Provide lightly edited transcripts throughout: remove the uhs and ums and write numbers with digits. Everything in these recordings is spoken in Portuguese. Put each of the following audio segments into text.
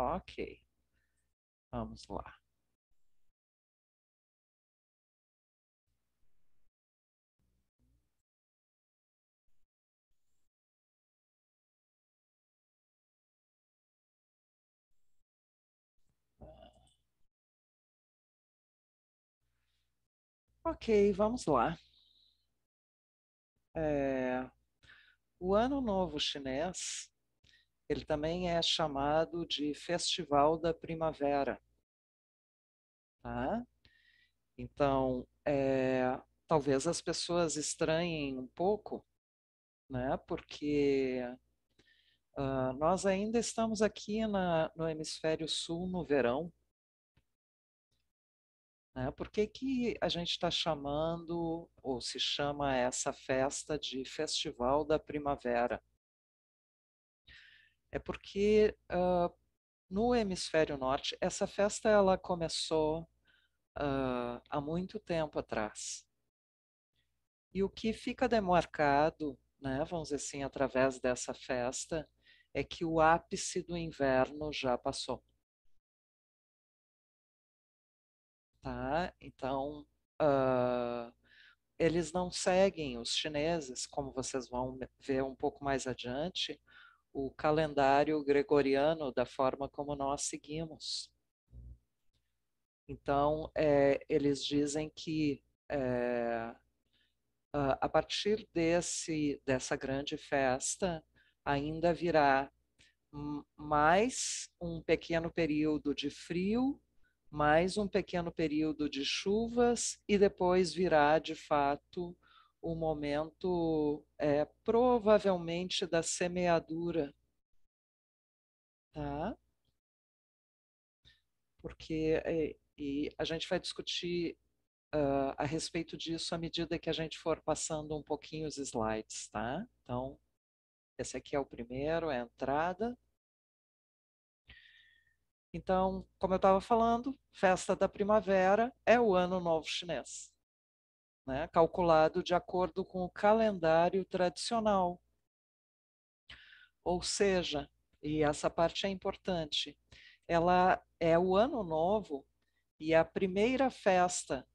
Ok, vamos lá. Ok, vamos lá. É, o Ano Novo Chinês, ele também é chamado de Festival da Primavera, tá? Então, talvez as pessoas estranhem um pouco, né? Porque nós ainda estamos aqui no Hemisfério Sul no verão, né? Por que que a gente está chamando, ou se chama essa festa de Festival da Primavera? É porque no Hemisfério Norte, essa festa ela começou há muito tempo atrás. E o que fica demarcado, né, vamos dizer assim, através dessa festa, é que o ápice do inverno já passou, tá? Então, ah, eles não seguem, os chineses, como vocês vão ver um pouco mais adiante, o calendário gregoriano da forma como nós seguimos. Então, eles dizem que a partir dessa grande festa, ainda virá mais um pequeno período de frio, mais um pequeno período de chuvas, e depois virá, de fato, o momento, provavelmente, da semeadura, tá? Porque e a gente vai discutir a respeito disso à medida que a gente for passando um pouquinho os slides, tá? Então, esse aqui é o primeiro, é a entrada. Então, como eu estava falando, festa da primavera é o Ano Novo Chinês, né? Calculado de acordo com o calendário tradicional. Ou seja, e essa parte é importante, ela é o Ano Novo e a primeira festa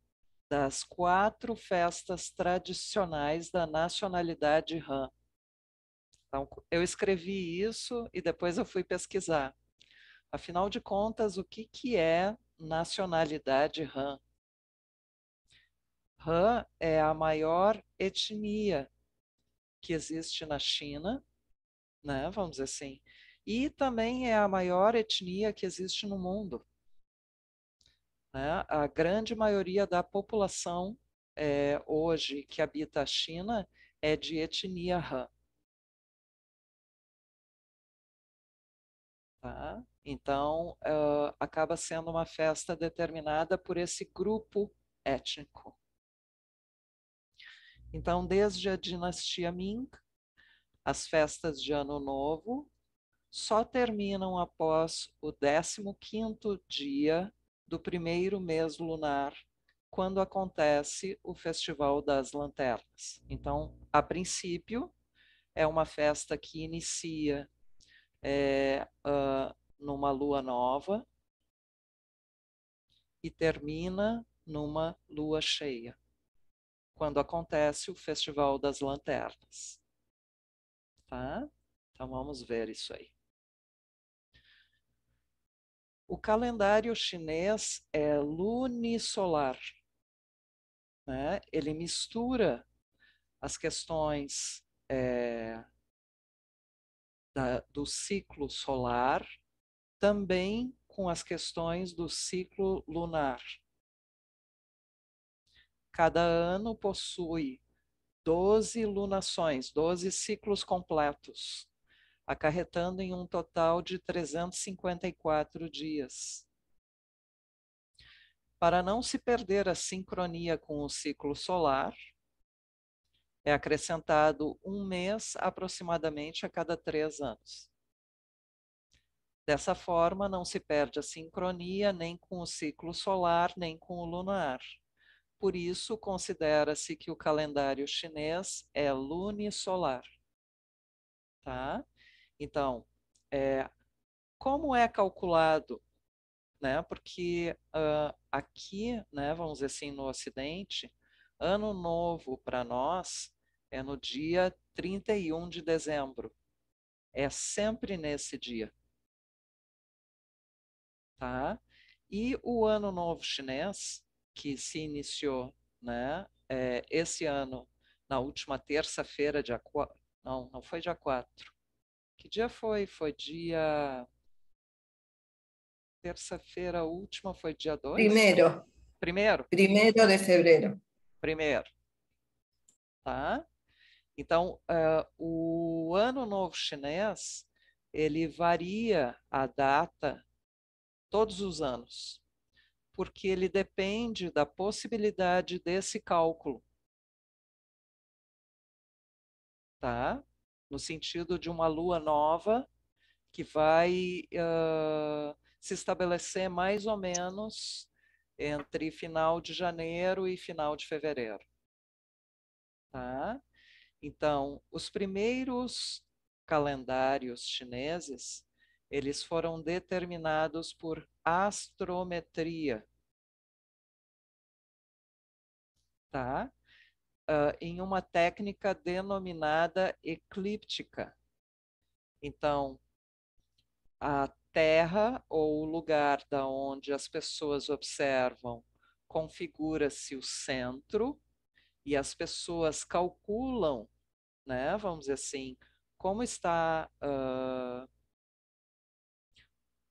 das 4 festas tradicionais da nacionalidade Han. Então, eu escrevi isso e depois eu fui pesquisar. Afinal de contas, o que que é nacionalidade Han? Han é a maior etnia que existe na China, né? Vamos dizer assim. E também é a maior etnia que existe no mundo, né? A grande maioria da população hoje que habita a China é de etnia Han, tá? Então, acaba sendo uma festa determinada por esse grupo étnico. Então, desde a dinastia Ming, as festas de Ano Novo só terminam após o 15º dia do primeiro mês lunar, quando acontece o Festival das Lanternas. Então, a princípio, é uma festa que inicia numa lua nova e termina numa lua cheia, quando acontece o Festival das Lanternas. Tá? Então vamos ver isso aí. O calendário chinês é lunisolar, né? Ele mistura as questões do ciclo solar também com as questões do ciclo lunar. Cada ano possui 12 lunações, 12 ciclos completos, acarretando em um total de 354 dias. Para não se perder a sincronia com o ciclo solar, é acrescentado um mês aproximadamente a cada 3 anos. Dessa forma, não se perde a sincronia nem com o ciclo solar, nem com o lunar. Por isso, considera-se que o calendário chinês é lunisolar. Tá? Então, como é calculado? Né? Porque aqui, né, vamos dizer assim, no Ocidente, Ano Novo para nós é no dia 31 de dezembro. É sempre nesse dia, tá? E o Ano Novo Chinês, que se iniciou, né, esse ano, na última terça-feira, dia 4. Não, não foi dia 4. Que dia foi? Foi dia. Terça-feira última foi dia 2? Primero, Primeiro? 1 de febrero. Primeiro, tá? Então, o Ano Novo Chinês, ele varia a data todos os anos, porque ele depende da possibilidade desse cálculo, tá? No sentido de uma lua nova que vai se estabelecer mais ou menos entre final de janeiro e final de fevereiro, tá? Então, os primeiros calendários chineses, eles foram determinados por astrometria, tá? Em uma técnica denominada eclíptica. Então, a Terra ou o lugar da onde as pessoas observam configura-se o centro e as pessoas calculam, né? Vamos dizer assim, como está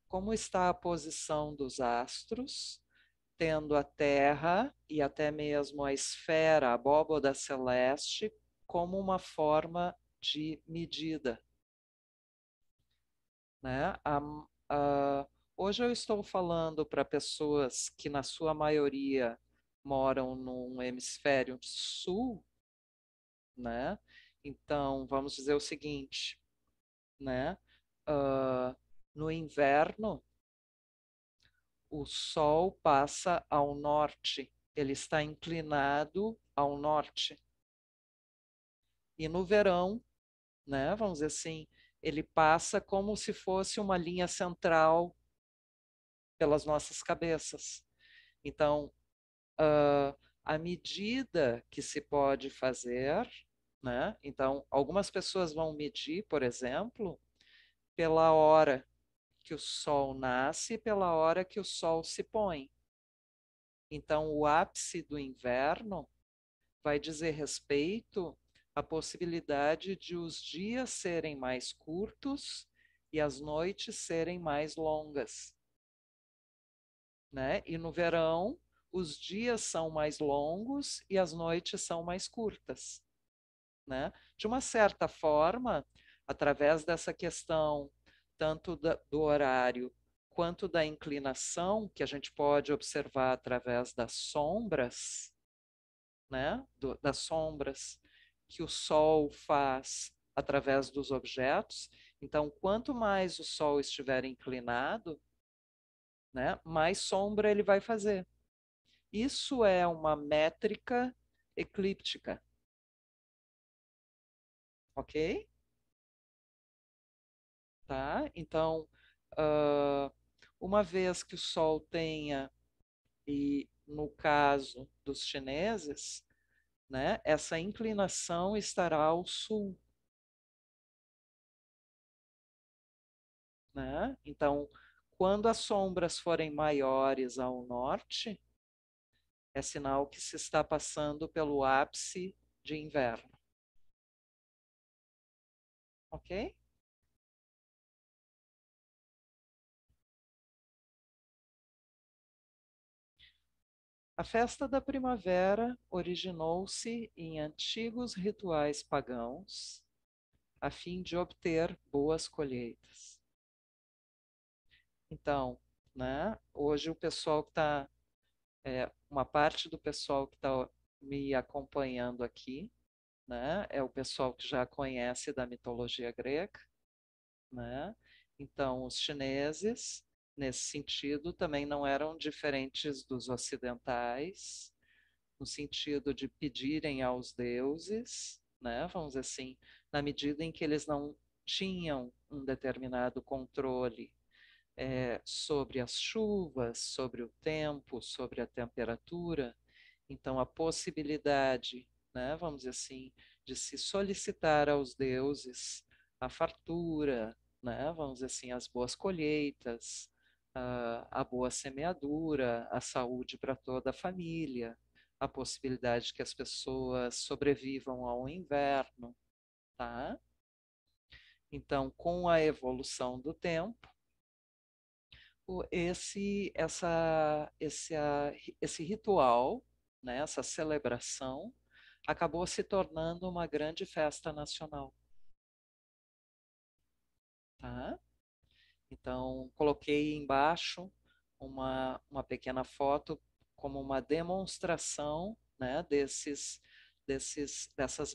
como está a posição dos astros, tendo a Terra e até mesmo a esfera, a abóboda celeste, como uma forma de medida, né? Hoje eu estou falando para pessoas que, na sua maioria, moram no hemisfério sul, né? Então, vamos dizer o seguinte, né? Uh, no inverno, o Sol passa ao norte, ele está inclinado ao norte. E no verão, né, vamos dizer assim, ele passa como se fosse uma linha central pelas nossas cabeças. Então, a medida que se pode fazer, né? Então, algumas pessoas vão medir, por exemplo, pela hora que o sol nasce e pela hora que o sol se põe. Então, o ápice do inverno vai dizer respeito à possibilidade de os dias serem mais curtos e as noites serem mais longas, né? E no verão, os dias são mais longos e as noites são mais curtas, né? De uma certa forma, através dessa questão tanto do horário quanto da inclinação, que a gente pode observar através das sombras, né, das sombras que o Sol faz através dos objetos. Então, quanto mais o Sol estiver inclinado, né, mais sombra ele vai fazer. Isso é uma métrica eclíptica, ok? Tá? Então, uma vez que o Sol tenha, e no caso dos chineses, né, essa inclinação estará ao sul, né? Então, quando as sombras forem maiores ao norte, é sinal que se está passando pelo ápice de inverno, ok? A festa da primavera originou-se em antigos rituais pagãos a fim de obter boas colheitas. Então, né, hoje o pessoal que está, uma parte do pessoal que está me acompanhando aqui, né, é o pessoal que já conhece da mitologia grega, né? Então, os chineses, nesse sentido, também não eram diferentes dos ocidentais, no sentido de pedirem aos deuses, né? Vamos dizer assim, na medida em que eles não tinham um determinado controle sobre as chuvas, sobre o tempo, sobre a temperatura. Então, a possibilidade, né, vamos dizer assim, de se solicitar aos deuses a fartura, né, vamos dizer assim, as boas colheitas, a boa semeadura, a saúde para toda a família, a possibilidade de que as pessoas sobrevivam ao inverno, tá? Então, com a evolução do tempo, esse ritual, né, essa celebração, acabou se tornando uma grande festa nacional. Tá? Então, coloquei embaixo uma pequena foto como uma demonstração, né, dessas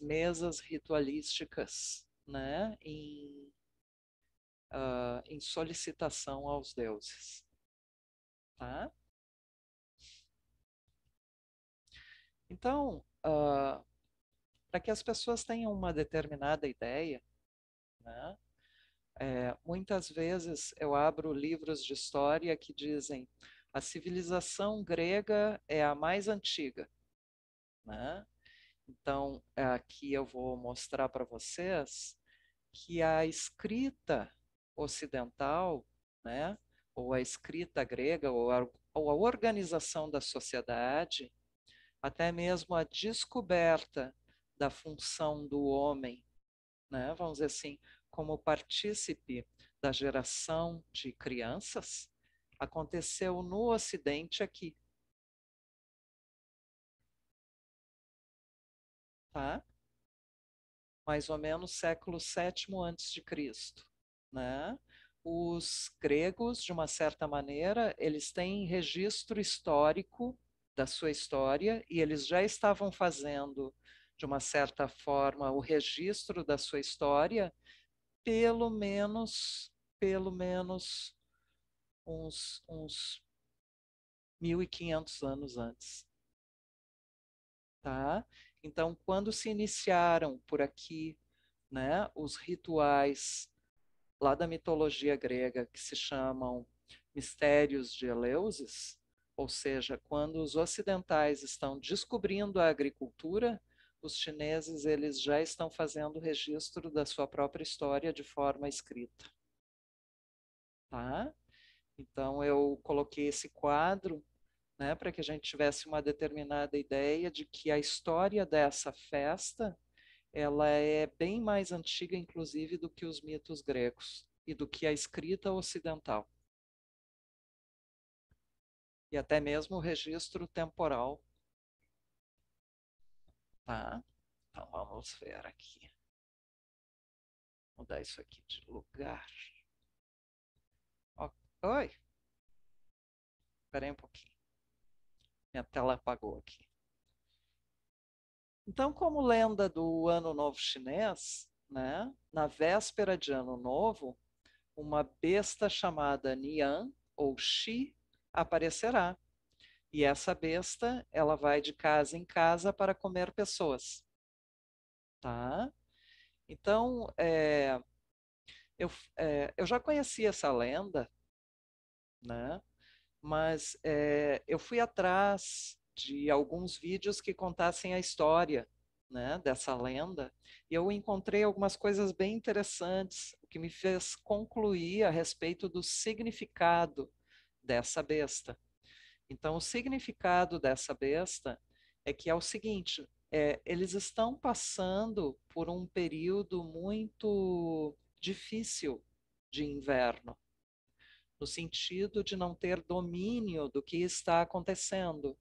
mesas ritualísticas, né, em solicitação aos deuses. Tá? Então, para que as pessoas tenham uma determinada ideia, né, muitas vezes eu abro livros de história que dizem a civilização grega é a mais antiga, né? Então, aqui eu vou mostrar para vocês que a escrita ocidental, né, ou a escrita grega, ou a organização da sociedade, até mesmo a descoberta da função do homem, né, vamos dizer assim, como partícipe da geração de crianças, aconteceu no Ocidente aqui, tá? Mais ou menos século sétimo antes de Cristo, né? Os gregos, de uma certa maneira, eles têm registro histórico da sua história e eles já estavam fazendo, de uma certa forma, o registro da sua história pelo menos uns 1.500 anos antes, tá? Então, quando se iniciaram por aqui, né, os rituais lá da mitologia grega que se chamam mistérios de Eleusis, ou seja, quando os ocidentais estão descobrindo a agricultura, os chineses eles já estão fazendo o registro da sua própria história de forma escrita, tá? Então eu coloquei esse quadro, né, para que a gente tivesse uma determinada ideia de que a história dessa festa ela é bem mais antiga, inclusive, do que os mitos gregos e do que a escrita ocidental e até mesmo o registro temporal, tá? Então vamos ver aqui, vou mudar isso aqui de lugar. Oi, esperei um pouquinho, minha tela apagou aqui. Então, como lenda do Ano Novo Chinês, né, na véspera de Ano Novo, uma besta chamada Nian, ou Xi, aparecerá. E essa besta, ela vai de casa em casa para comer pessoas, tá? Então, eu já conhecia essa lenda, né? Mas eu fui atrás de alguns vídeos que contassem a história, né, dessa lenda, e eu encontrei algumas coisas bem interessantes, o que me fez concluir a respeito do significado dessa besta. Então, o significado dessa besta é que é o seguinte: eles estão passando por um período muito difícil de inverno no sentido de não ter domínio do que está acontecendo,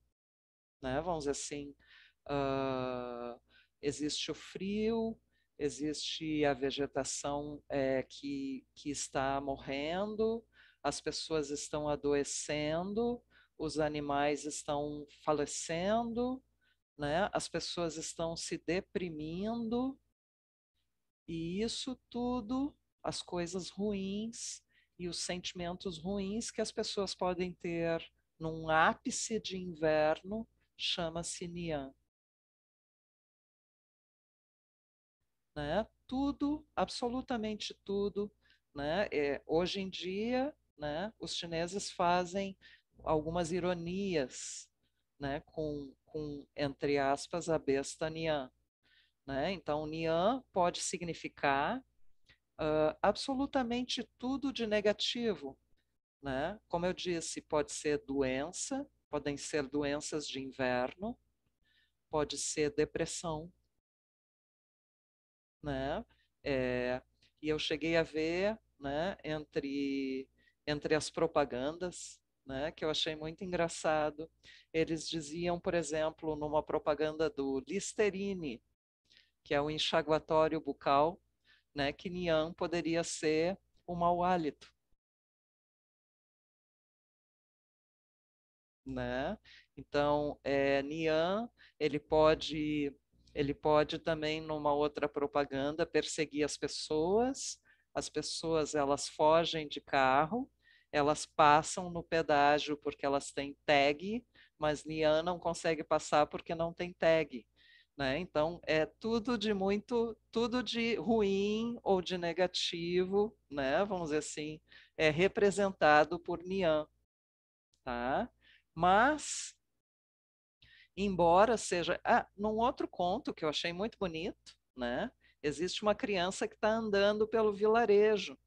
né? Vamos dizer assim, uh, existe o frio, existe a vegetação que está morrendo, as pessoas estão adoecendo, os animais estão falecendo, né? As pessoas estão se deprimindo, e isso tudo, as coisas ruins e os sentimentos ruins que as pessoas podem ter num ápice de inverno, chama-se Nian, né? Tudo, absolutamente tudo, né? Hoje em dia né, os chineses fazem algumas ironias, né, entre aspas, a besta Nian. Né? Então, Nian pode significar absolutamente tudo de negativo. Né? Como eu disse, pode ser doença, podem ser doenças de inverno, pode ser depressão, né? É, e eu cheguei a ver, né, entre as propagandas, né, que eu achei muito engraçado. Eles diziam, por exemplo, numa propaganda do Listerine, que é o enxaguatório bucal, né, que Nian poderia ser o mau hálito, né? Então, Nian, ele pode, ele pode também, numa outra propaganda, perseguir as pessoas, elas fogem de carro, elas passam no pedágio porque elas têm tag, mas Nian não consegue passar porque não tem tag. Né? Então, é tudo de ruim ou de negativo, né? Vamos dizer assim, é representado por Nian, tá? Mas, embora seja. Num outro conto que eu achei muito bonito, né? Existe uma criança que está andando pelo vilarejo,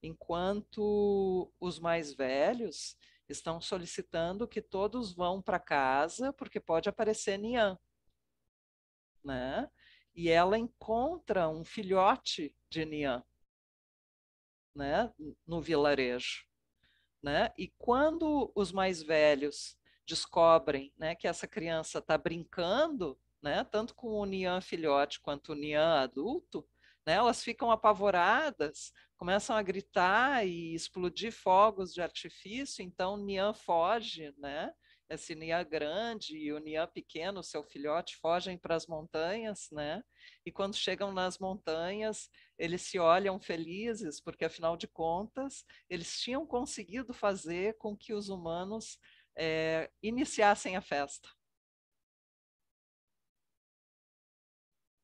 enquanto os mais velhos estão solicitando que todos vão para casa, porque pode aparecer Nian, né? E ela encontra um filhote de Nian, né? No vilarejo. Né? E quando os mais velhos descobrem, né, que essa criança está brincando, né, tanto com o Nian filhote quanto o Nian adulto, né, elas ficam apavoradas, começam a gritar e explodir fogos de artifício. Então o Nian foge, né? Esse Nian grande e o Nian pequeno, seu filhote, fogem para as montanhas, né? E quando chegam nas montanhas, eles se olham felizes, porque afinal de contas eles tinham conseguido fazer com que os humanos iniciassem a festa.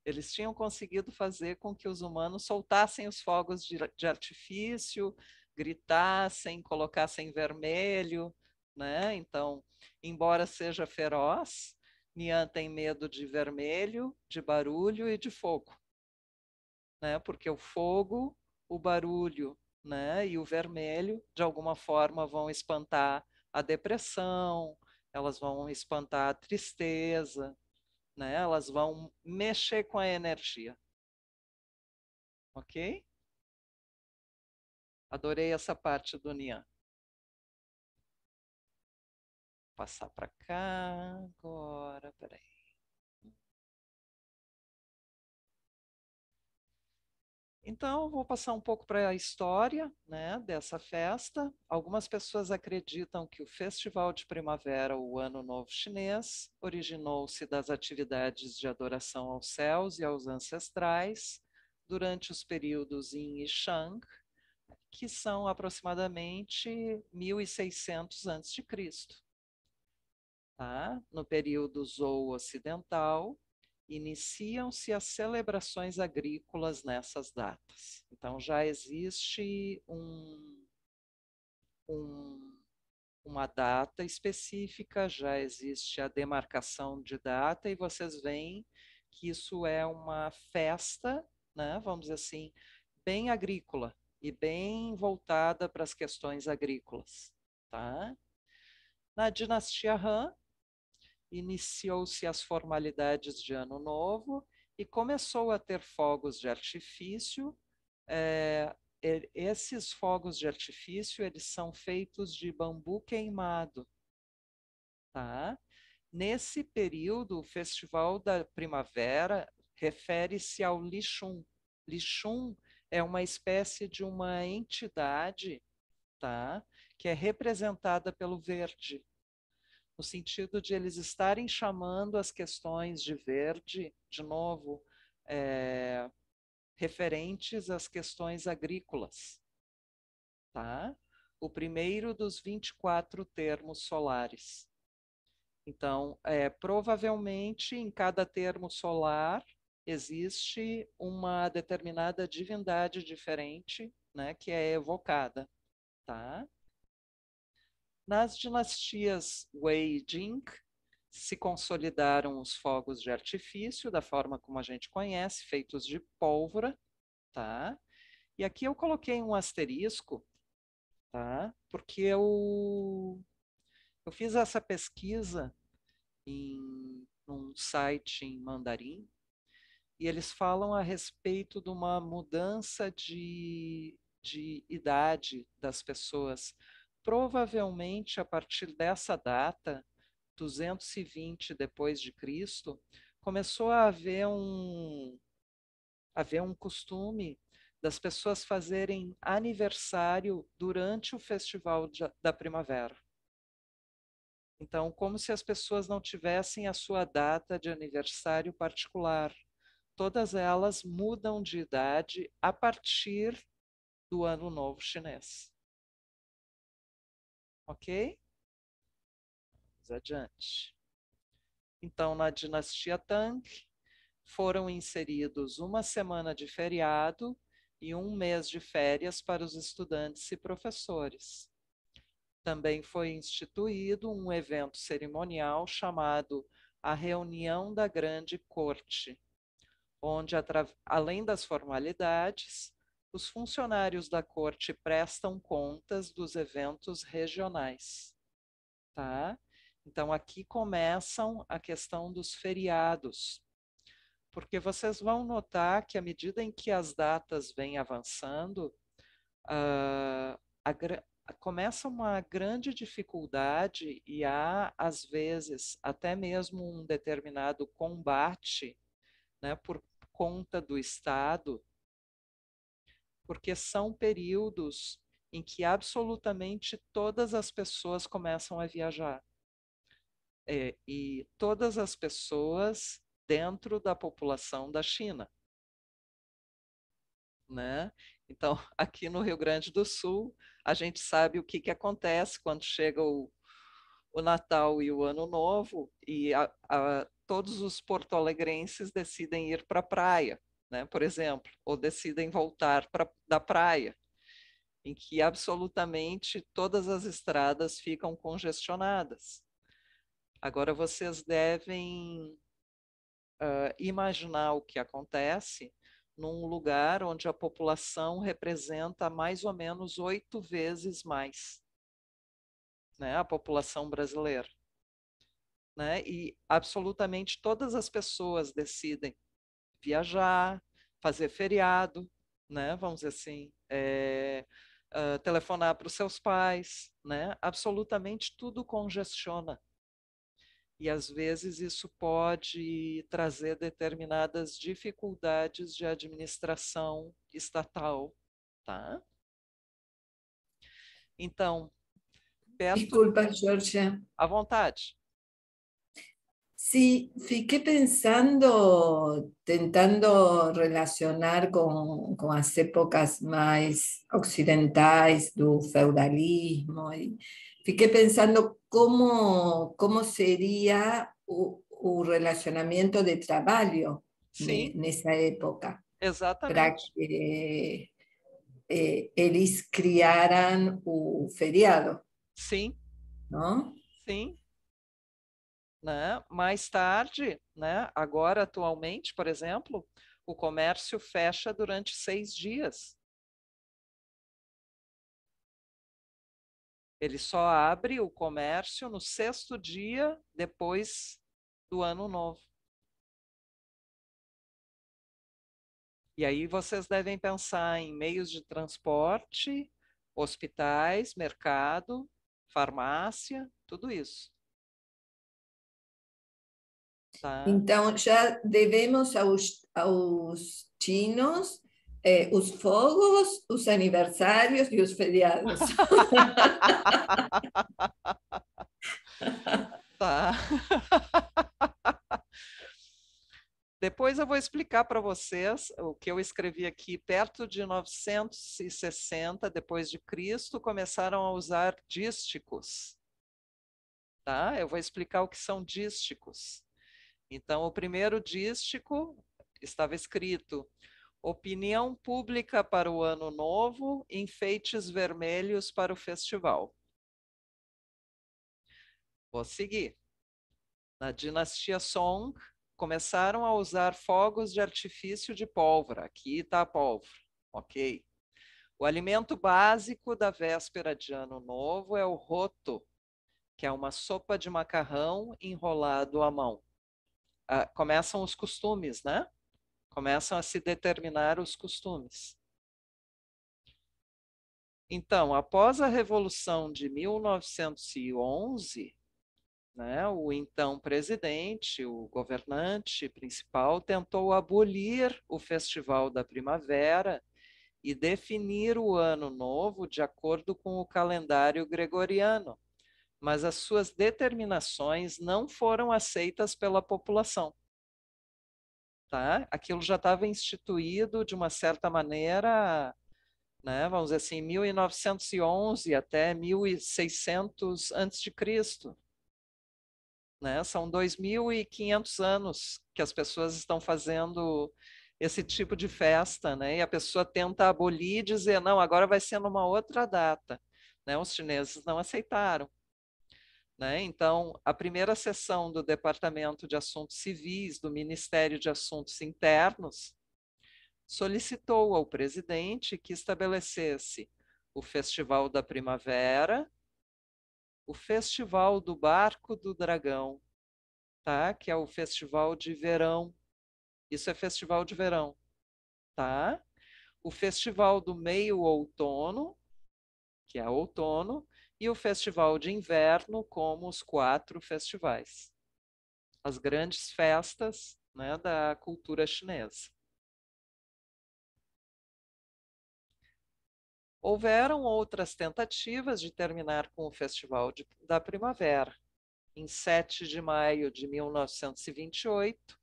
Eles tinham conseguido fazer com que os humanos soltassem os fogos de artifício, gritassem, colocassem vermelho, né? Então, embora seja feroz, Nian tem medo de vermelho, de barulho e de fogo, né? Porque o fogo, o barulho, né, e o vermelho, de alguma forma, vão espantar a depressão, elas vão espantar a tristeza, né? Elas vão mexer com a energia, ok? Adorei essa parte do Nian. Passar para cá agora, peraí. Então, vou passar um pouco para a história, né, dessa festa. Algumas pessoas acreditam que o Festival de Primavera, o Ano Novo Chinês, originou-se das atividades de adoração aos céus e aos ancestrais durante os períodos Yin e Shang, que são aproximadamente 1600 a.C. Tá? No período Zhou ocidental, iniciam-se as celebrações agrícolas nessas datas. Então já existe um, uma data específica, já existe a demarcação de data, e vocês veem que isso é uma festa, né, vamos dizer assim, bem agrícola e bem voltada para as questões agrícolas. Tá? Na dinastia Han, iniciou-se as formalidades de Ano Novo e começou a ter fogos de artifício. É, esses fogos de artifício, eles são feitos de bambu queimado, tá? Nesse período, o Festival da Primavera refere-se ao Lixum. Lixum é uma espécie de uma entidade, tá? Que é representada pelo verde, no sentido de eles estarem chamando as questões de verde, de novo, é, referentes às questões agrícolas, tá? O primeiro dos 24 termos solares. Então, provavelmente em cada termo solar existe uma determinada divindade diferente, né, que é evocada. tá? Nas dinastias Wei e Jing, se consolidaram os fogos de artifício da forma como a gente conhece, feitos de pólvora, tá? E aqui eu coloquei um asterisco, tá? Porque eu fiz essa pesquisa em um site em mandarim e eles falam a respeito de uma mudança de idade das pessoas. Provavelmente a partir dessa data, 220 depois de Cristo, começou a haver um costume das pessoas fazerem aniversário durante o festival da primavera. Então, como se as pessoas não tivessem a sua data de aniversário particular. Todas elas mudam de idade a partir do Ano Novo Chinês. Ok? Vamos adiante. Então, na dinastia Tang, foram inseridos uma semana de feriado e um mês de férias para os estudantes e professores. Também foi instituído um evento cerimonial chamado a Reunião da Grande Corte, onde, além das formalidades, os funcionários da corte prestam contas dos eventos regionais, tá? Então aqui começam a questão dos feriados, porque vocês vão notar que à medida em que as datas vêm avançando, uh, começa uma grande dificuldade e há, às vezes, até mesmo um determinado combate, né, por conta do Estado, porque são períodos em que absolutamente todas as pessoas começam a viajar. E todas as pessoas dentro da população da China, né? Então, aqui no Rio Grande do Sul, a gente sabe o que acontece quando chega o Natal e o Ano Novo, e todos os porto-alegrenses decidem ir para a praia, né, por exemplo, ou decidem voltar da praia, em que absolutamente todas as estradas ficam congestionadas. Agora, vocês devem imaginar o que acontece num lugar onde a população representa mais ou menos 8 vezes mais, né, a população brasileira. Né? E absolutamente todas as pessoas decidem viajar, fazer feriado, né? Vamos dizer assim, telefonar para os seus pais, né? Absolutamente tudo congestiona. E às vezes isso pode trazer determinadas dificuldades de administração estatal, tá? Então, perto Disculpa, Georgia. à vontade. Sí, fiqué pensando, tentando relacionar con as épocas mais ocidentais do feudalismo, e fiquei pensando como seria o relacionamento de trabalho Sim, nessa época, para exatamente. que eles criaram o feriado, Sim, não? sim. Né? Mais tarde, né? Agora, atualmente, por exemplo, o comércio fecha durante 6 dias. Ele só abre o comércio no 6º dia depois do Ano Novo. E aí vocês devem pensar em meios de transporte, hospitais, mercado, farmácia, tudo isso. Tá? Então, já devemos aos chinos os fogos, os aniversários e os feriados. Tá. Depois eu vou explicar para vocês o que eu escrevi aqui. Perto de 960 depois de Cristo, começaram a usar dísticos, tá? Eu vou explicar o que são dísticos. Então, o primeiro dístico estava escrito: Opinião pública para o Ano Novo, enfeites vermelhos para o festival. Vou seguir. Na dinastia Song, começaram a usar fogos de artifício de pólvora. Aqui está a pólvora, ok? O alimento básico da véspera de Ano Novo é o roto, que é uma sopa de macarrão enrolado à mão. Começam os costumes, né? Começam a se determinar os costumes. Então, após a Revolução de 1911, né, o então presidente, o governante principal, tentou abolir o Festival da Primavera e definir o Ano Novo de acordo com o calendário gregoriano, mas as suas determinações não foram aceitas pela população. Tá? Aquilo já estava instituído de uma certa maneira, né, vamos dizer assim, 1911 até 1600 a.C., né? São 2.500 anos que as pessoas estão fazendo esse tipo de festa, né? E a pessoa tenta abolir e dizer, não, agora vai ser numa outra data, né? Os chineses não aceitaram, né? Então, a primeira sessão do Departamento de Assuntos Civis do Ministério de Assuntos Internos solicitou ao presidente que estabelecesse o Festival da Primavera, o Festival do Barco do Dragão, tá? Que é o Festival de Verão. Isso é Festival de Verão, tá? O Festival do Meio Outono, que é outono, e o Festival de Inverno, como os 4 festivais. As grandes festas, né, da cultura chinesa. Houveram outras tentativas de terminar com o Festival da Primavera. Em 7 de maio de 1928,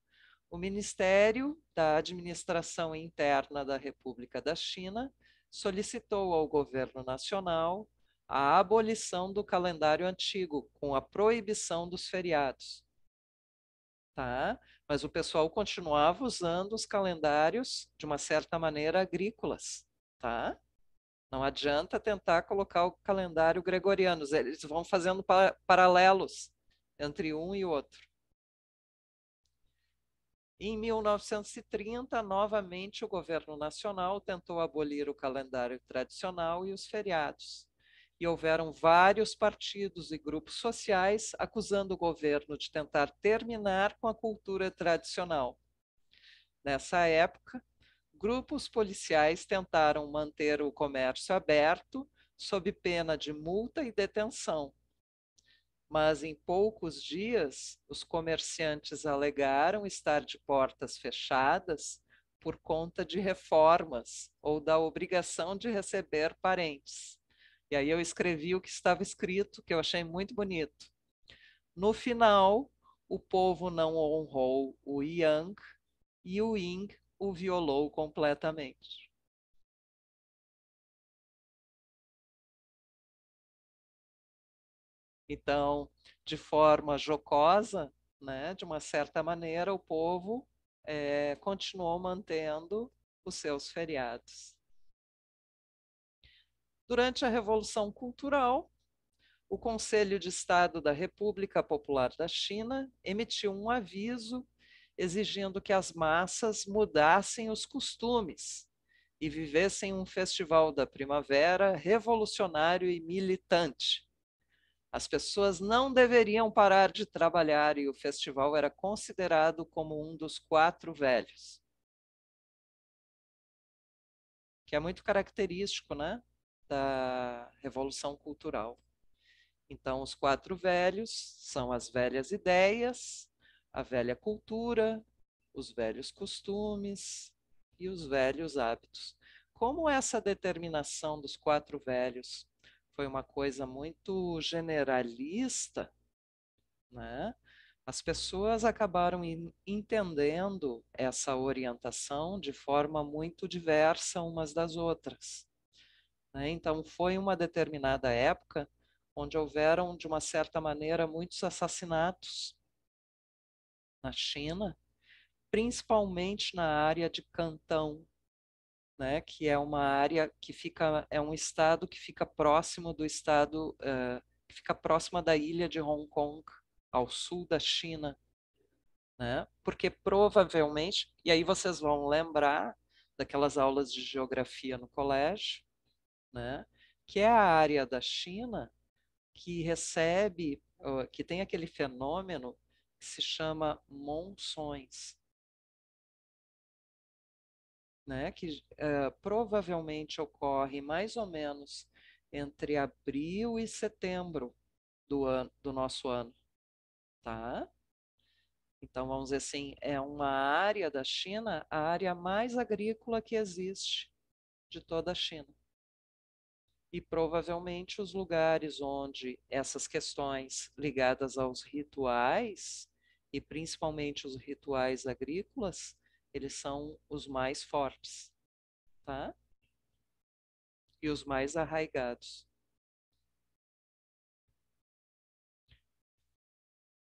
o Ministério da Administração Interna da República da China solicitou ao governo nacional a abolição do calendário antigo, com a proibição dos feriados. Tá? Mas o pessoal continuava usando os calendários, de uma certa maneira, agrícolas. Tá? Não adianta tentar colocar o calendário gregoriano, eles vão fazendo paralelos entre um e outro. Em 1930, novamente, o governo nacional tentou abolir o calendário tradicional e os feriados. E houveram vários partidos e grupos sociais acusando o governo de tentar terminar com a cultura tradicional. Nessa época, grupos policiais tentaram manter o comércio aberto sob pena de multa e detenção. Mas em poucos dias, os comerciantes alegaram estar de portas fechadas por conta de reformas ou da obrigação de receber parentes. E aí eu escrevi o que estava escrito, que eu achei muito bonito. No final, o povo não honrou o Yang e o Ying o violou completamente. Então, de forma jocosa, né, de uma certa maneira, o povo continuou mantendo os seus feriados. Durante a Revolução Cultural, o Conselho de Estado da República Popular da China emitiu um aviso exigindo que as massas mudassem os costumes e vivessem um festival da primavera revolucionário e militante. As pessoas não deveriam parar de trabalhar e o festival era considerado como um dos 4 velhos, que é muito característico, né, da Revolução Cultural. Então, os 4 velhos são as velhas ideias, a velha cultura, os velhos costumes e os velhos hábitos. Como essa determinação dos 4 velhos foi uma coisa muito generalista, né? As pessoas acabaram entendendo essa orientação de forma muito diversa umas das outras, né? Então, foi uma determinada época onde houveram, de uma certa maneira, muitos assassinatos na China, principalmente na área de Cantão, né, que é uma área que fica, é um estado que fica próximo do estado, que fica próxima da ilha de Hong Kong, ao sul da China, né? Porque provavelmente, e aí vocês vão lembrar daquelas aulas de geografia no colégio, né? Que é a área da China que recebe, que tem aquele fenômeno que se chama monções, né? Que provavelmente ocorre mais ou menos entre abril e setembro do nosso ano, tá? Então, vamos dizer assim, é uma área da China, a área mais agrícola que existe de toda a China. E provavelmente os lugares onde essas questões ligadas aos rituais, e principalmente os rituais agrícolas, eles são os mais fortes, tá? E os mais arraigados.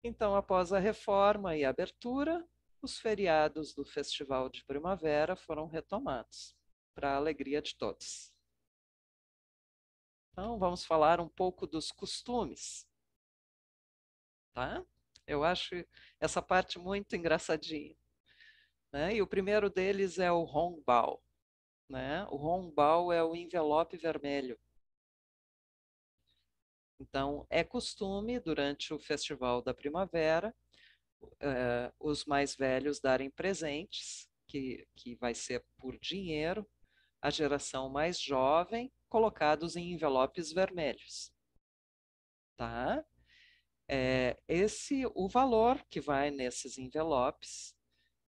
Então, após a reforma e a abertura, os feriados do Festival de Primavera foram retomados, para a alegria de todos. Então, vamos falar um pouco dos costumes, tá? Eu acho essa parte muito engraçadinha, né? E o primeiro deles é o Hongbao, né? O Hongbao é o envelope vermelho. Então, é costume, durante o Festival da Primavera, os mais velhos darem presentes, que vai ser por dinheiro, à geração mais jovem, colocados em envelopes vermelhos, tá? O valor que vai nesses envelopes,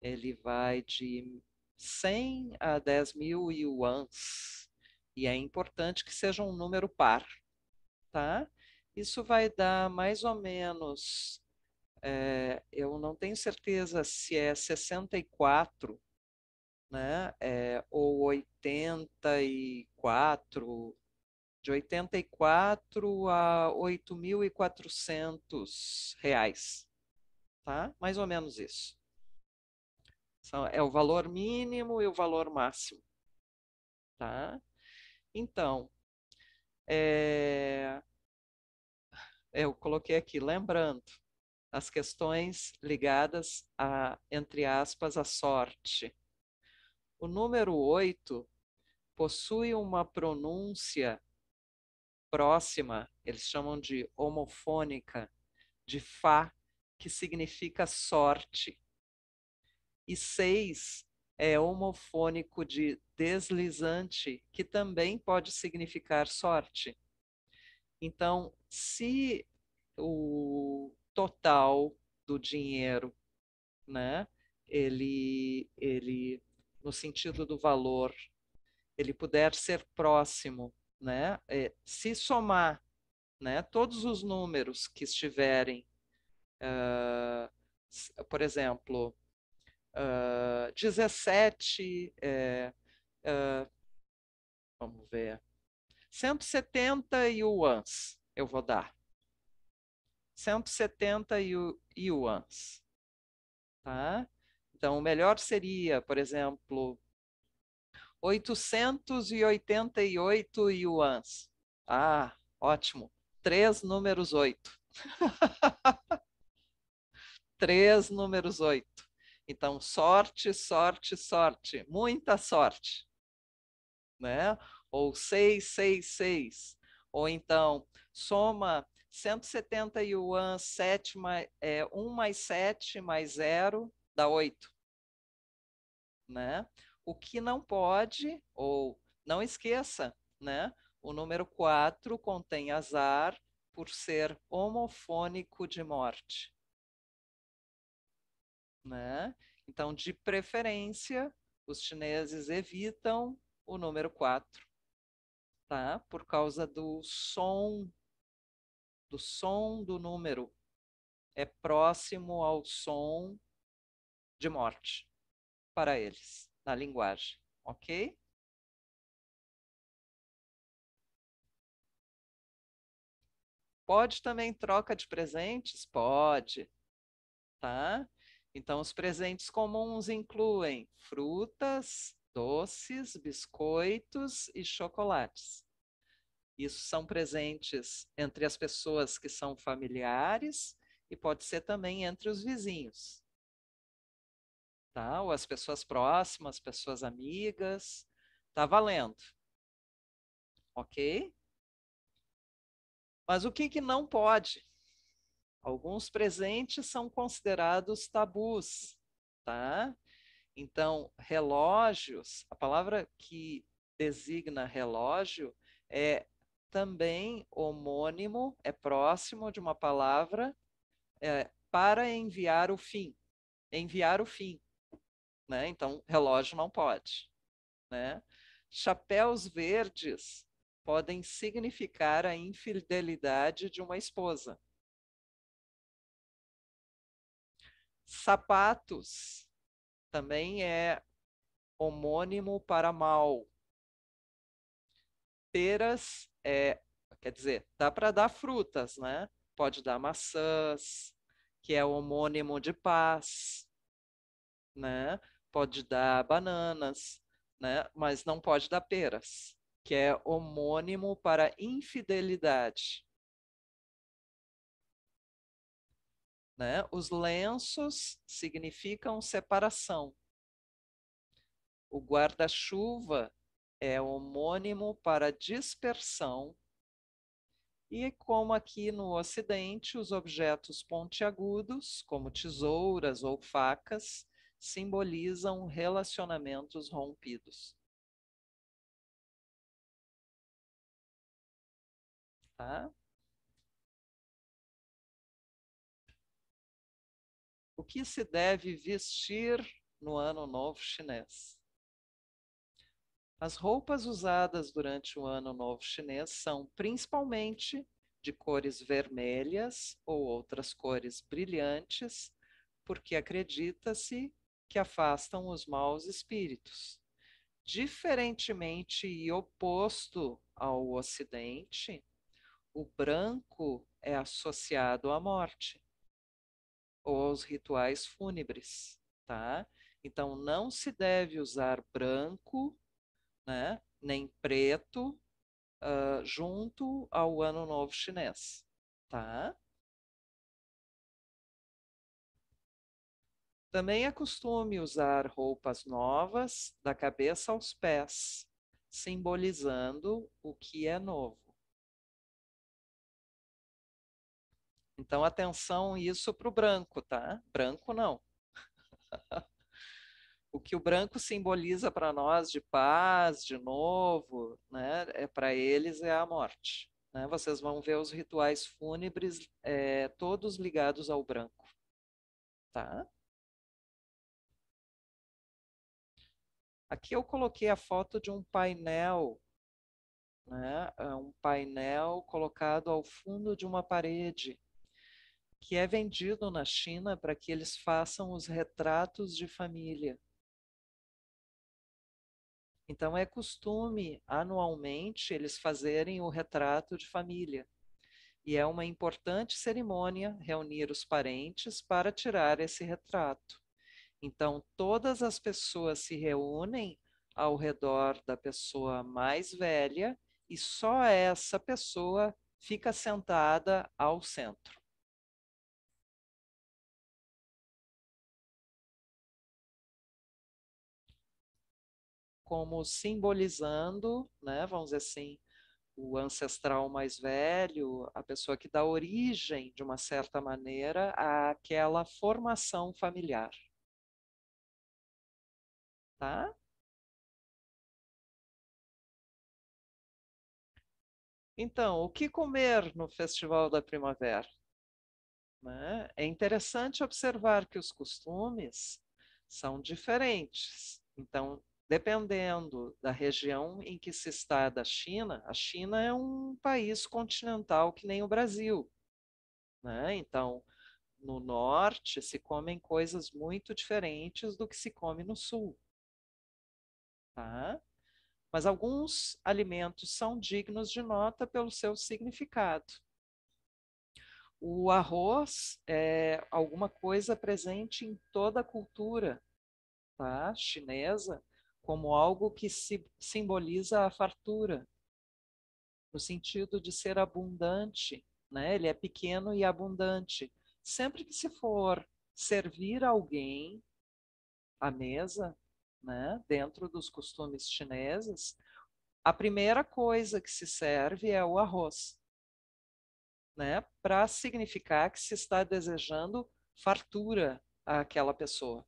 ele vai de 100 a 10 mil yuans, e é importante que seja um número par, tá? Isso vai dar mais ou menos, eu não tenho certeza se é 64, né? Ou 84, de 84 a 8.400 reais, tá? Mais ou menos isso. É o valor mínimo e o valor máximo, tá? Então, é, eu coloquei aqui, lembrando, as questões ligadas a, entre aspas, a sorte. O número 8 possui uma pronúncia próxima, eles chamam de homofônica, de Fá, que significa sorte. E 6 é homofônico de deslizante, que também pode significar sorte. Então, se o total do dinheiro, né, no sentido do valor, ele puder ser próximo, né, se somar, né, todos os números que estiverem, por exemplo, 17, vamos ver, 170 yuans eu vou dar. 170 yuans, tá? Então, o melhor seria, por exemplo, 888 yuans. Ah, ótimo. 3 números 8. 3 números 8. Então, sorte, sorte, sorte. Muita sorte, né? Ou 666. Ou então, soma 170 yuan, 1 mais 7 mais 0 dá 8, né? O que não pode, ou não esqueça, né? O número 4 contém azar por ser homofônico de morte, né? Então, de preferência, os chineses evitam o número 4, tá? Por causa do som do número. É próximo ao som de morte para eles, na linguagem, ok? Pode também troca de presentes? Pode, tá? Então, os presentes comuns incluem frutas, doces, biscoitos e chocolates. Isso são presentes entre as pessoas que são familiares e pode ser também entre os vizinhos, tá? Ou as pessoas próximas, pessoas amigas, tá valendo, ok? Mas o que que não pode? Alguns presentes são considerados tabus, tá? Então, relógios, a palavra que designa relógio é também homônimo, é próximo de uma palavra para enviar o fim. Enviar o fim, né? Então, relógio não pode, né? Chapéus verdes podem significar a infidelidade de uma esposa. Sapatos também é homônimo para mal. Peras quer dizer, dá para dar frutas, né? Pode dar maçãs, que é homônimo de paz, né? Pode dar bananas, né? Mas não pode dar peras, que é homônimo para infidelidade, né? Os lenços significam separação. O guarda-chuva é homônimo para dispersão. E como aqui no Ocidente, os objetos pontiagudos, como tesouras ou facas, simbolizam relacionamentos rompidos. Tá? O que se deve vestir no Ano Novo Chinês? As roupas usadas durante o Ano Novo Chinês são principalmente de cores vermelhas ou outras cores brilhantes, porque acredita-se que afastam os maus espíritos. Diferentemente e oposto ao Ocidente, o branco é associado à morte ou aos rituais fúnebres, tá? Então não se deve usar branco, né, nem preto, junto ao Ano Novo Chinês, tá? Também é costume usar roupas novas da cabeça aos pés, simbolizando o que é novo. Então, atenção isso para o branco, tá? Branco não. O que o branco simboliza para nós de paz, de novo, né? Para eles é a morte. Né? Vocês vão ver os rituais fúnebres todos ligados ao branco, tá? Aqui eu coloquei a foto de um painel, né? Um painel colocado ao fundo de uma parede, que é vendido na China para que eles façam os retratos de família. Então, é costume, anualmente, eles fazerem o retrato de família. E é uma importante cerimônia reunir os parentes para tirar esse retrato. Então, todas as pessoas se reúnem ao redor da pessoa mais velha e só essa pessoa fica sentada ao centro. Como simbolizando, né, vamos dizer assim, o ancestral mais velho, a pessoa que dá origem, de uma certa maneira, àquela formação familiar. Tá? Então, o que comer no Festival da Primavera? Né? É interessante observar que os costumes são diferentes. Então, dependendo da região em que se está da China, a China é um país continental que nem o Brasil. Né? Então, no norte se comem coisas muito diferentes do que se come no sul, tá? Mas alguns alimentos são dignos de nota pelo seu significado. O arroz é alguma coisa presente em toda a cultura, tá? Chinesa, como algo que simboliza a fartura, no sentido de ser abundante, né? Ele é pequeno e abundante. Sempre que se for servir alguém à mesa, né, dentro dos costumes chineses, a primeira coisa que se serve é o arroz, né, para significar que se está desejando fartura àquela pessoa,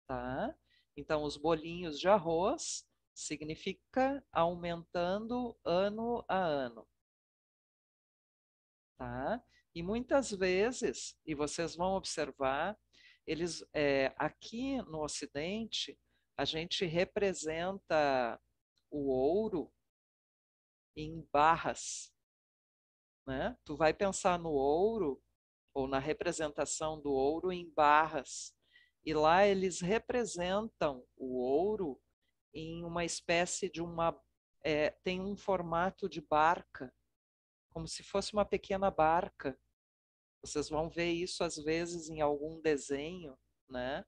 tá? Então, os bolinhos de arroz significa aumentando ano a ano, tá? E muitas vezes, e vocês vão observar, eles aqui no Ocidente a gente representa o ouro em barras, né? Tu vai pensar no ouro ou na representação do ouro em barras. E lá eles representam o ouro em uma espécie de uma. Tem um formato de barca, como se fosse uma pequena barca. Vocês vão ver isso às vezes em algum desenho, né?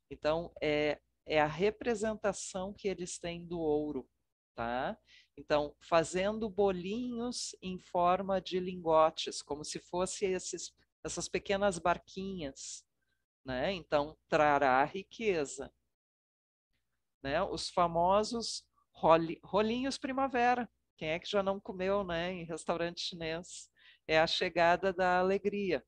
Então, é a representação que eles têm do ouro, tá? Então, fazendo bolinhos em forma de lingotes, como se fossem essas pequenas barquinhas, né? Então, trará riqueza, né? Os famosos rolinhos primavera. Quem é que já não comeu, né, em restaurante chinês? É a chegada da alegria.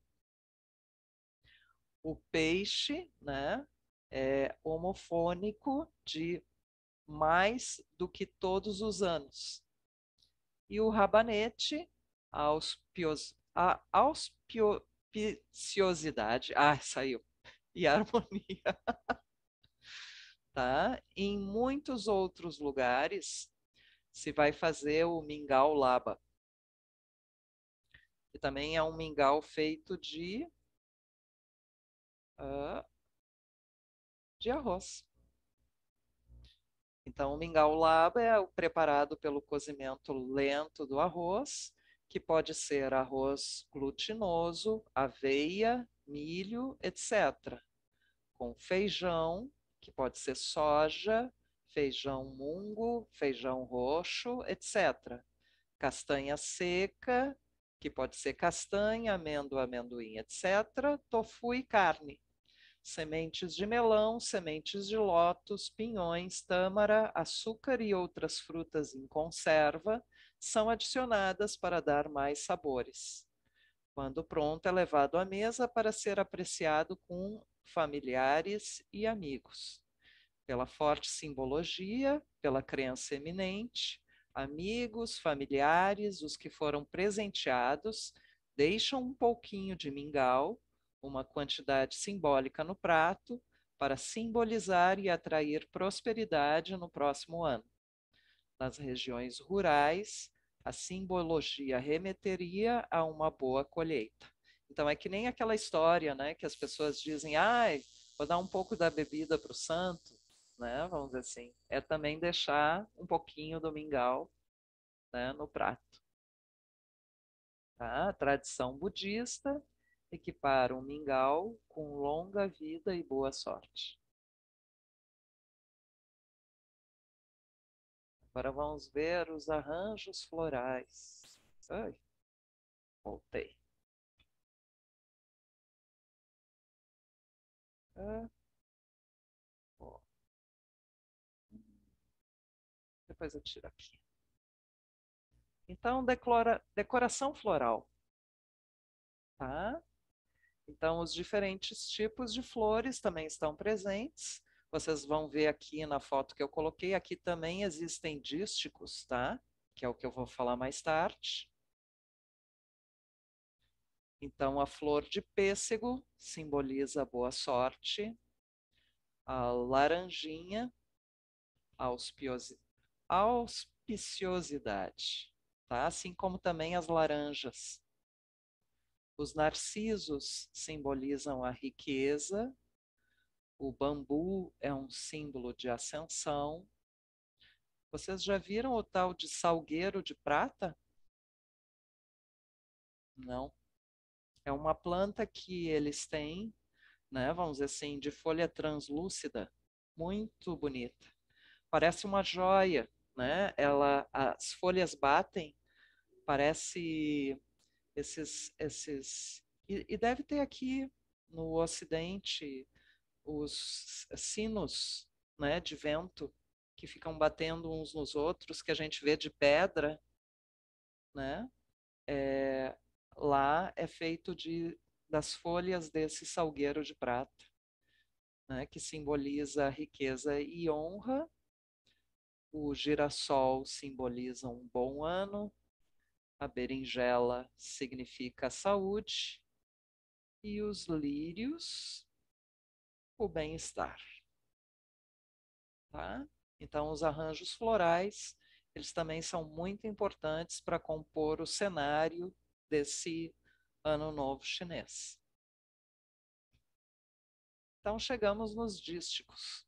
O peixe, né, é homofônico de mais do que todos os anos. E o rabanete, auspiciosidade, saiu, e harmonia, tá? Em muitos outros lugares se vai fazer o mingau laba, que também é um mingau feito uh, de arroz. Então, o mingau laba é o preparado pelo cozimento lento do arroz, que pode ser arroz glutinoso, aveia, milho, etc. Com feijão, que pode ser soja, feijão mungo, feijão roxo, etc. Castanha seca, que pode ser castanha, amêndoa, amendoim, etc. Tofu e carne. Sementes de melão, sementes de lótus, pinhões, tâmara, açúcar e outras frutas em conserva são adicionadas para dar mais sabores. Quando pronto, é levado à mesa para ser apreciado com familiares e amigos. Pela forte simbologia, pela crença eminente, amigos, familiares, os que foram presenteados, deixam um pouquinho de mingau, uma quantidade simbólica no prato, para simbolizar e atrair prosperidade no próximo ano. Nas regiões rurais, a simbologia remeteria a uma boa colheita. Então é que nem aquela história, né, que as pessoas dizem, vou dar um pouco da bebida para o santo, né, vamos dizer assim. É também deixar um pouquinho do mingau, né, no prato. Tá? A tradição budista equipara o mingau com longa vida e boa sorte. Agora vamos ver os arranjos florais. Ai, voltei. Ah, depois eu tiro aqui. Então, decoração floral, tá? Então, os diferentes tipos de flores também estão presentes. Vocês vão ver aqui na foto que eu coloquei. Aqui também existem dísticos, tá? Que é o que eu vou falar mais tarde. Então, a flor de pêssego simboliza a boa sorte. A laranjinha, auspiciosidade, tá? Assim como também as laranjas. Os narcisos simbolizam a riqueza, o bambu é um símbolo de ascensão. Vocês já viram o tal de salgueiro de prata? Não. É uma planta que eles têm, né, vamos dizer assim, de folha translúcida. muito bonita. Parece uma joia, né? As folhas batem, parece e deve ter aqui no Ocidente os sinos, né, de vento que ficam batendo uns nos outros, que a gente vê de pedra, né? É, lá é feito das folhas desse salgueiro de prata, né, que simboliza riqueza e honra. O girassol simboliza um bom ano, a berinjela significa saúde e os lírios, o bem-estar, tá? Então, os arranjos florais, eles também são muito importantes para compor o cenário desse Ano Novo Chinês. Então, chegamos nos dísticos.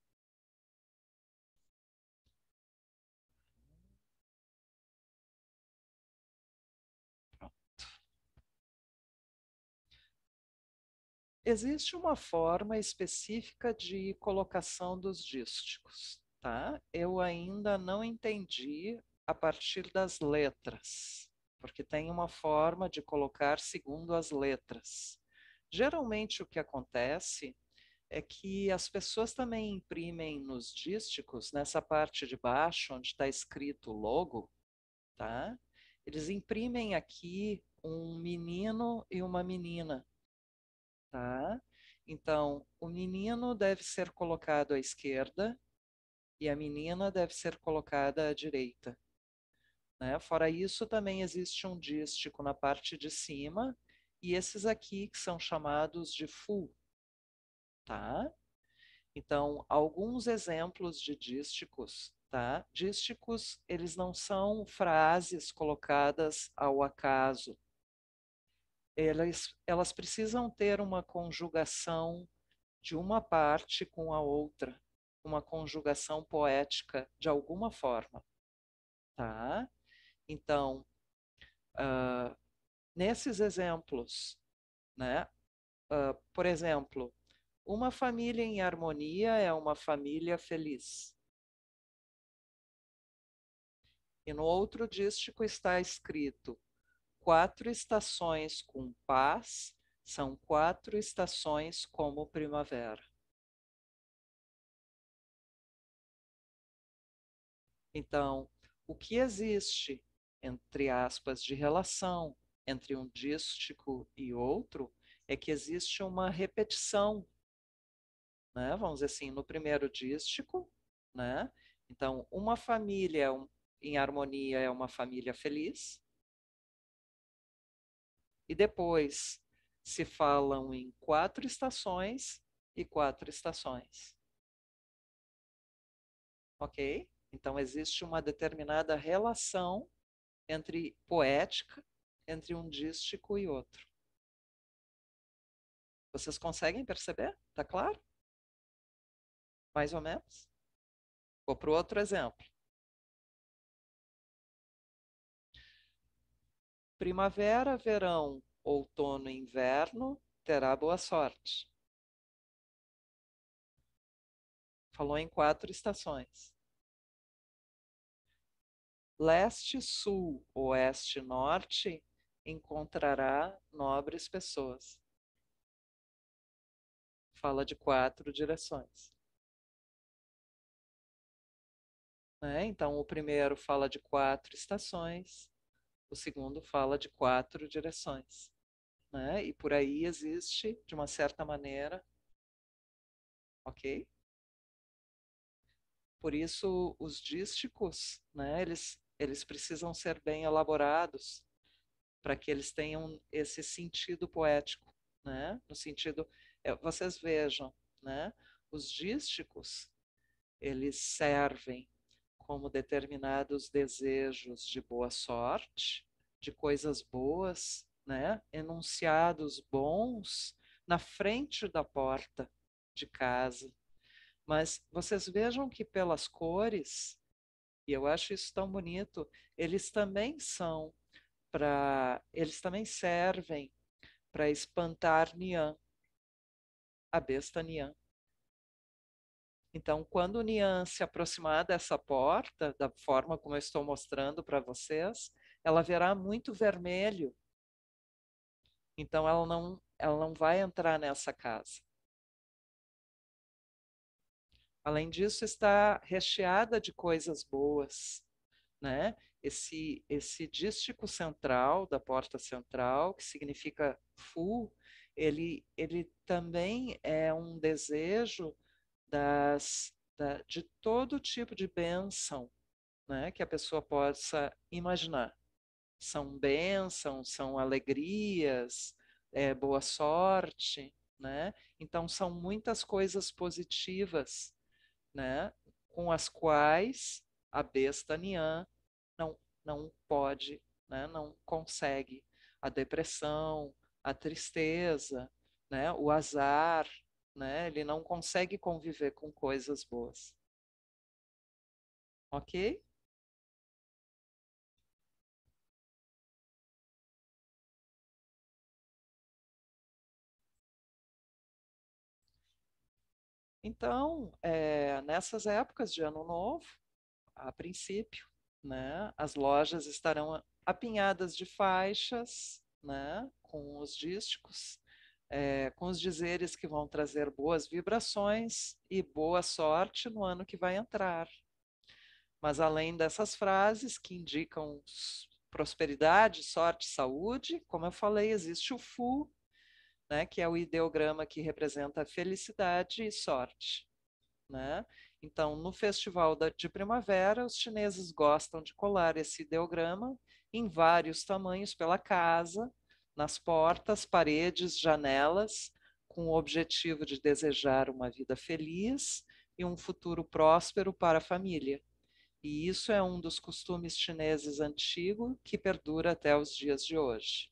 Existe uma forma específica de colocação dos dísticos, tá? Eu ainda não entendi a partir das letras, porque tem uma forma de colocar segundo as letras. Geralmente o que acontece é que as pessoas também imprimem nos dísticos, nessa parte de baixo, onde está escrito o logo, tá? Eles imprimem aqui um menino e uma menina, tá? Então, o menino deve ser colocado à esquerda e a menina deve ser colocada à direita, né? Fora isso, também existe um dístico na parte de cima e esses aqui que são chamados de fu, tá? Então, alguns exemplos de dísticos, tá? Dísticos, eles não são frases colocadas ao acaso. Elas precisam ter uma conjugação de uma parte com a outra, uma conjugação poética de alguma forma, tá? Então, uh, nesses exemplos, né? Por exemplo, uma família em harmonia é uma família feliz. E no outro dístico está escrito: 4 estações com paz são 4 estações como primavera. Então, o que existe, entre aspas, de relação entre um dístico e outro é que existe uma repetição, né? Vamos dizer assim, no primeiro dístico, né? Então, uma família em harmonia é uma família feliz, e depois se falam em 4 estações e 4 estações. Ok? Então, existe uma determinada relação poética entre um dístico e outro. Vocês conseguem perceber? Tá claro? Mais ou menos? Vou para o outro exemplo. Primavera, verão, outono e inverno, terá boa sorte. Falou em 4 estações. Leste, sul, oeste, norte, encontrará nobres pessoas. Fala de 4 direções. Né? Então, o primeiro fala de 4 estações, o segundo fala de 4 direções. Né? E por aí existe, de uma certa maneira, ok? Por isso, os dísticos, né, eles precisam ser bem elaborados para que eles tenham esse sentido poético, né? No sentido, vocês vejam, né? Os dísticos, eles servem como determinados desejos de boa sorte, de coisas boas, né? Enunciados bons na frente da porta de casa. Mas vocês vejam que pelas cores, e eu acho isso tão bonito, eles também eles também servem para espantar Nian, a besta Nian. Então, quando o Nian se aproximar dessa porta, da forma como eu estou mostrando para vocês, ela verá muito vermelho. Então, ela não vai entrar nessa casa. Além disso, está recheada de coisas boas, né? Esse dístico central, da porta central, que significa Fu, ele também é um desejo de todo tipo de bênção, né, que a pessoa possa imaginar. São bênçãos, são alegrias, boa sorte, né? Então são muitas coisas positivas, né, com as quais a besta Nian não pode, né, não consegue. A depressão, a tristeza, né, o azar, né, ele não consegue conviver com coisas boas. Ok? Então, nessas épocas de Ano Novo, a princípio, né, as lojas estarão apinhadas de faixas, né, com os dísticos, com os dizeres que vão trazer boas vibrações e boa sorte no ano que vai entrar. Mas além dessas frases que indicam prosperidade, sorte, saúde, como eu falei, existe o Fu, né, que é o ideograma que representa a felicidade e sorte, né? Então, no festival de primavera, os chineses gostam de colar esse ideograma em vários tamanhos pela casa, nas portas, paredes, janelas, com o objetivo de desejar uma vida feliz e um futuro próspero para a família. E isso é um dos costumes chineses antigos que perdura até os dias de hoje.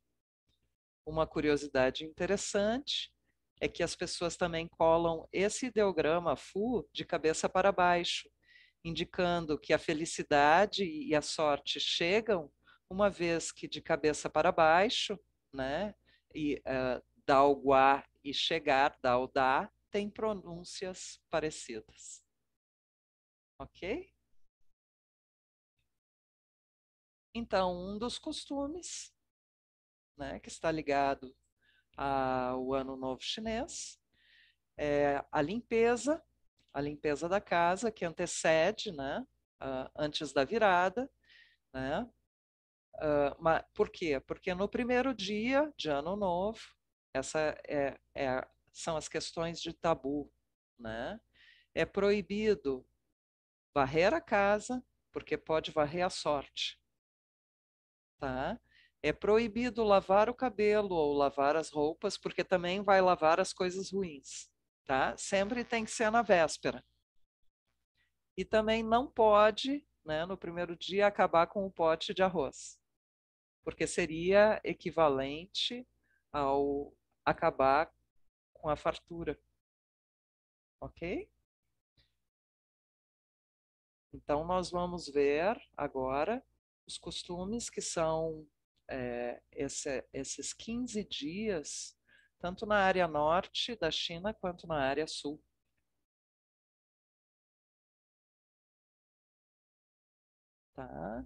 Uma curiosidade interessante é que as pessoas também colam esse ideograma Fu de cabeça para baixo, indicando que a felicidade e a sorte chegam uma vez que de cabeça para baixo, né? E Dao Gua e chegar, Dao Da, tem pronúncias parecidas. Ok? Então, um dos costumes, né, que está ligado ao Ano Novo Chinês é a limpeza da casa que antecede, né, antes da virada, né? Por quê? Porque no primeiro dia de Ano Novo, essa são as questões de tabu, né? É proibido varrer a casa, porque pode varrer a sorte, tá? É proibido lavar o cabelo ou lavar as roupas, porque também vai lavar as coisas ruins, tá? Sempre tem que ser na véspera. E também não pode, né, no primeiro dia, acabar com o pote de arroz, porque seria equivalente ao acabar com a fartura, ok? Então, nós vamos ver agora os costumes que são esses 15 dias, tanto na área norte da China quanto na área sul. Tá?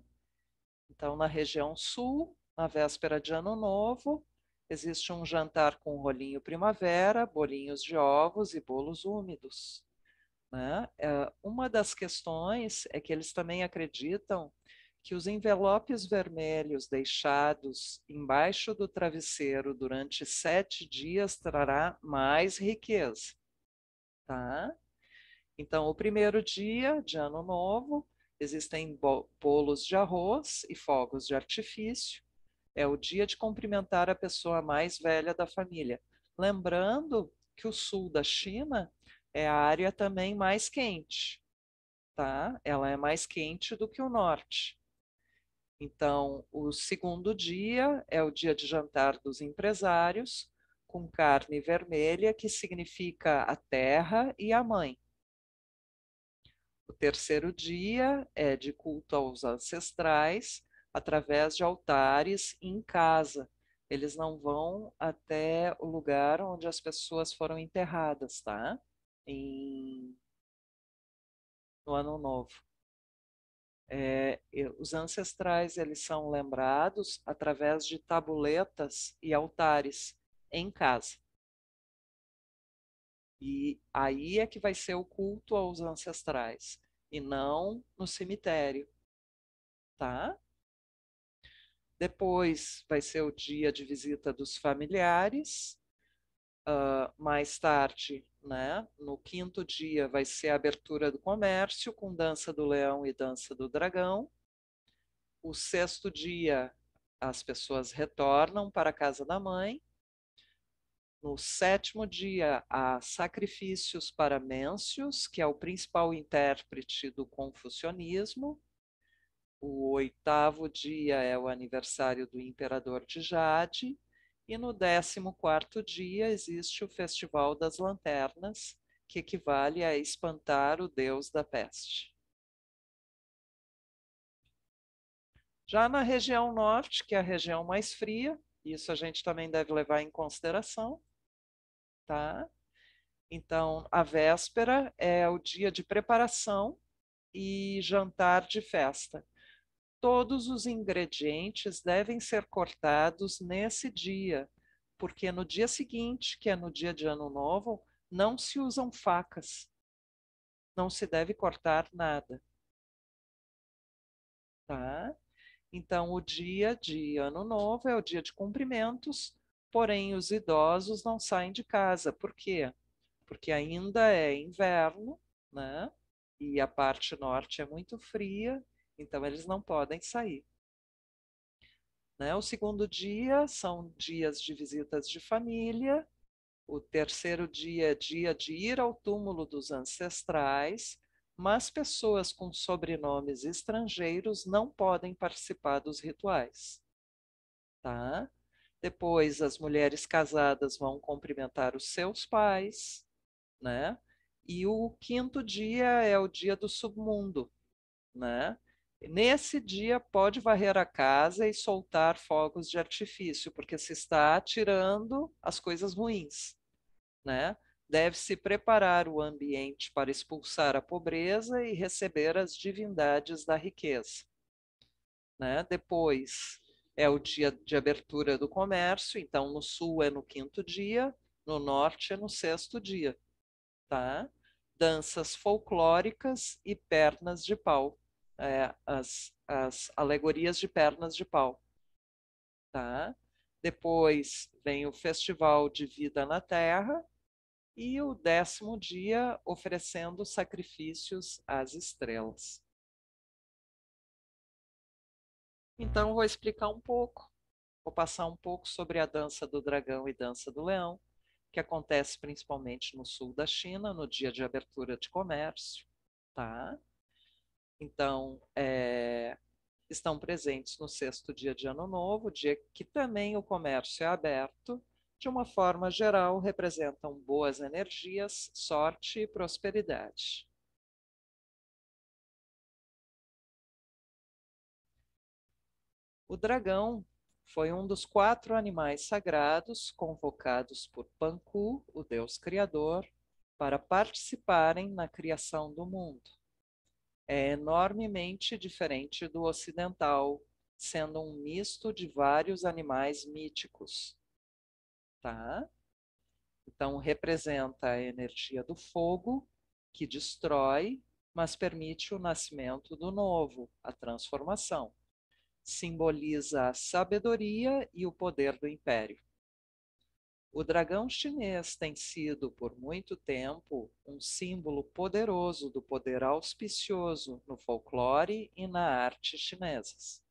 Então, na região sul, na véspera de Ano Novo, existe um jantar com rolinho primavera, bolinhos de ovos e bolos úmidos. Né? Uma das questões é que eles também acreditam que os envelopes vermelhos deixados embaixo do travesseiro durante 7 dias trará mais riqueza. Tá? Então, o primeiro dia de Ano Novo, existem bolos de arroz e fogos de artifício. É o dia de cumprimentar a pessoa mais velha da família. Lembrando que o sul da China é a área também mais quente, tá? Ela é mais quente do que o norte. Então, o segundo dia é o dia de jantar dos empresários, com carne vermelha, que significa a terra e a mãe. O terceiro dia é de culto aos ancestrais, através de altares em casa. Eles não vão até o lugar onde as pessoas foram enterradas, tá? Em no Ano Novo. Os ancestrais, eles são lembrados através de tabuletas e altares em casa. E aí é que vai ser o culto aos ancestrais, e não no cemitério, tá? Depois vai ser o dia de visita dos familiares. Mais tarde, né, no quinto dia, vai ser a abertura do comércio com dança do leão e dança do dragão. O sexto dia, as pessoas retornam para a casa da mãe. No sétimo dia, há sacrifícios para Mêncios, que é o principal intérprete do confucionismo. O oitavo dia é o aniversário do imperador de Jade. E no 14º dia existe o Festival das Lanternas, que equivale a espantar o deus da peste. Já na região norte, que é a região mais fria, isso a gente também deve levar em consideração, tá? Então, a véspera é o dia de preparação e jantar de festa. Todos os ingredientes devem ser cortados nesse dia, porque no dia seguinte, que é no dia de Ano Novo, não se usam facas, não se deve cortar nada, tá? Então, o dia de Ano Novo é o dia de cumprimentos, porém os idosos não saem de casa. Por quê? Porque ainda é inverno, né? E a parte norte é muito fria, então eles não podem sair. Né? O segundo dia são dias de visitas de família. O terceiro dia é dia de ir ao túmulo dos ancestrais, mas pessoas com sobrenomes estrangeiros não podem participar dos rituais. Tá? Depois, as mulheres casadas vão cumprimentar os seus pais, né? E o quinto dia é o dia do submundo, né? Nesse dia pode varrer a casa e soltar fogos de artifício, porque se está tirando as coisas ruins, né? Deve-se preparar o ambiente para expulsar a pobreza e receber as divindades da riqueza, né? Depois é o dia de abertura do comércio, então no sul é no quinto dia, no norte é no sexto dia, tá? Danças folclóricas e pernas de pau, as alegorias de pernas de pau, tá? Depois vem o Festival de Vida na Terra e o 10º dia oferecendo sacrifícios às estrelas. Então, vou explicar um pouco, vou passar um pouco sobre a dança do dragão e dança do leão, que acontece principalmente no sul da China, no dia de abertura de comércio, tá? Então, estão presentes no sexto dia de Ano Novo, dia que também o comércio é aberto. De uma forma geral, representam boas energias, sorte e prosperidade. O dragão foi um dos 4 animais sagrados convocados por Panku, o deus criador, para participarem na criação do mundo. É enormemente diferente do ocidental, sendo um misto de vários animais míticos, tá? Então representa a energia do fogo, que destrói, mas permite o nascimento do novo, a transformação. Simboliza a sabedoria e o poder do império. O dragão chinês tem sido, por muito tempo, um símbolo poderoso do poder auspicioso no folclore e na arte chinesas.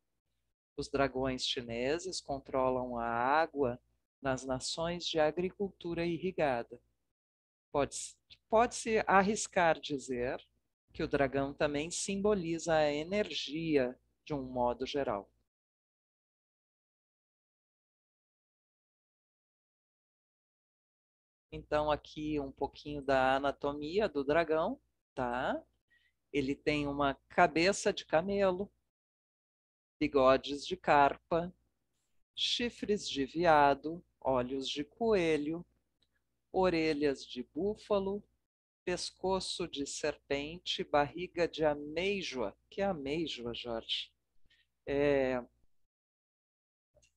Os dragões chineses controlam a água nas nações de agricultura irrigada. Pode-se arriscar dizer que o dragão também simboliza a energia de um modo geral. Então, aqui um pouquinho da anatomia do dragão, tá? Ele tem uma cabeça de camelo, bigodes de carpa, chifres de veado, olhos de coelho, orelhas de búfalo, pescoço de serpente, barriga de ameijoa. Que é ameijoa, Jorge?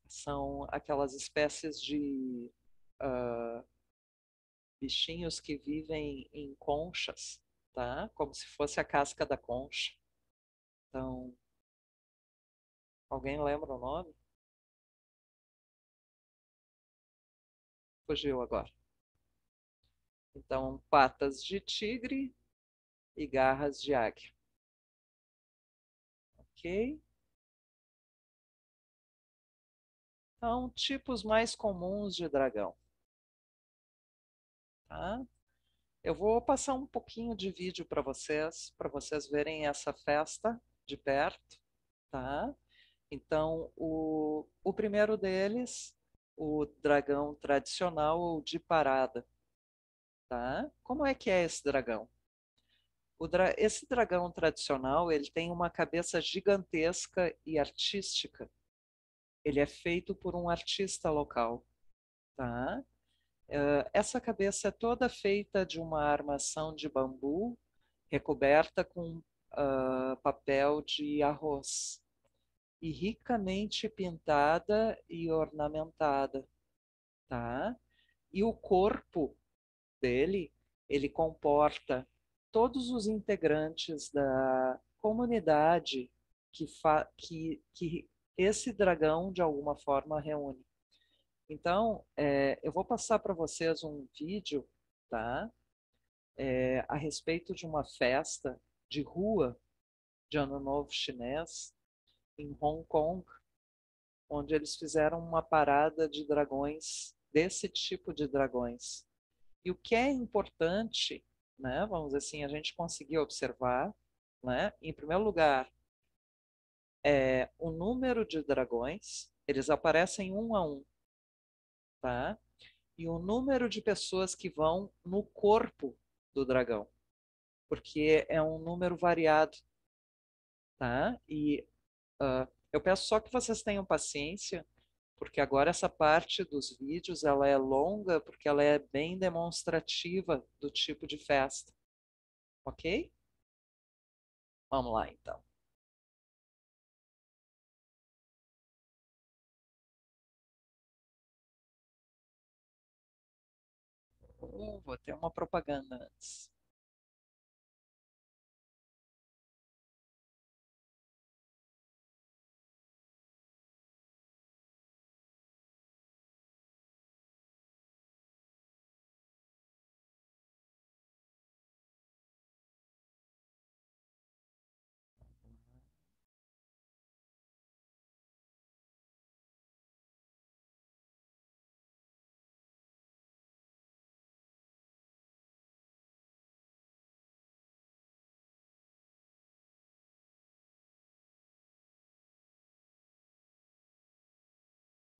São aquelas espécies de bichinhos que vivem em conchas, tá? Como se fosse a casca da concha. Então, alguém lembra o nome? Fugiu agora. Então, patas de tigre e garras de águia. Ok? Então, tipos mais comuns de dragão. Tá? Eu vou passar um pouquinho de vídeo para vocês verem essa festa de perto, tá? Então, o primeiro deles, o dragão tradicional ou de parada, tá? Como é que é esse dragão? Esse dragão tradicional, ele tem uma cabeça gigantesca e artística. Ele é feito por um artista local, tá? Essa cabeça é toda feita de uma armação de bambu recoberta com papel de arroz e ricamente pintada e ornamentada, tá? E o corpo dele, ele comporta todos os integrantes da comunidade que esse dragão de alguma forma reúne. Então, eu vou passar para vocês um vídeo, tá? A respeito de uma festa de rua de Ano Novo Chinês em Hong Kong, onde eles fizeram uma parada de dragões, desse tipo de dragões. E o que é importante, né, vamos dizer assim, a gente conseguir observar, né, em primeiro lugar, o número de dragões, eles aparecem um a um, tá? E o número de pessoas que vão no corpo do dragão, porque é um número variado, tá? E eu peço só que vocês tenham paciência, porque agora essa parte dos vídeos ela é longa, porque ela é bem demonstrativa do tipo de festa, ok? Vamos lá então. Vou ter uma propaganda antes.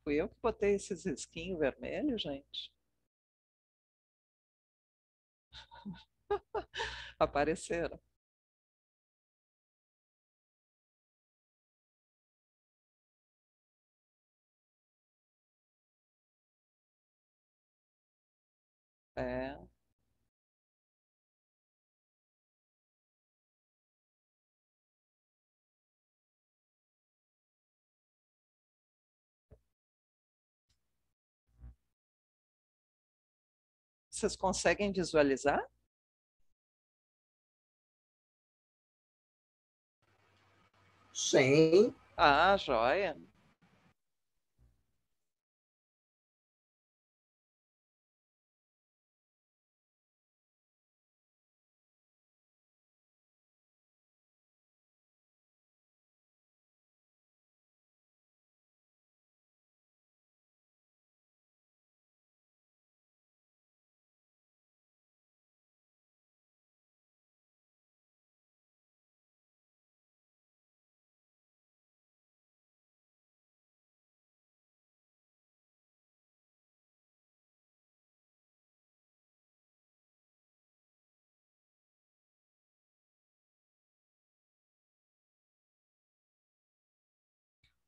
Fui eu que botei esses risquinhos vermelhos, gente? Apareceram. É. Vocês conseguem visualizar? Sim. Ah, joia.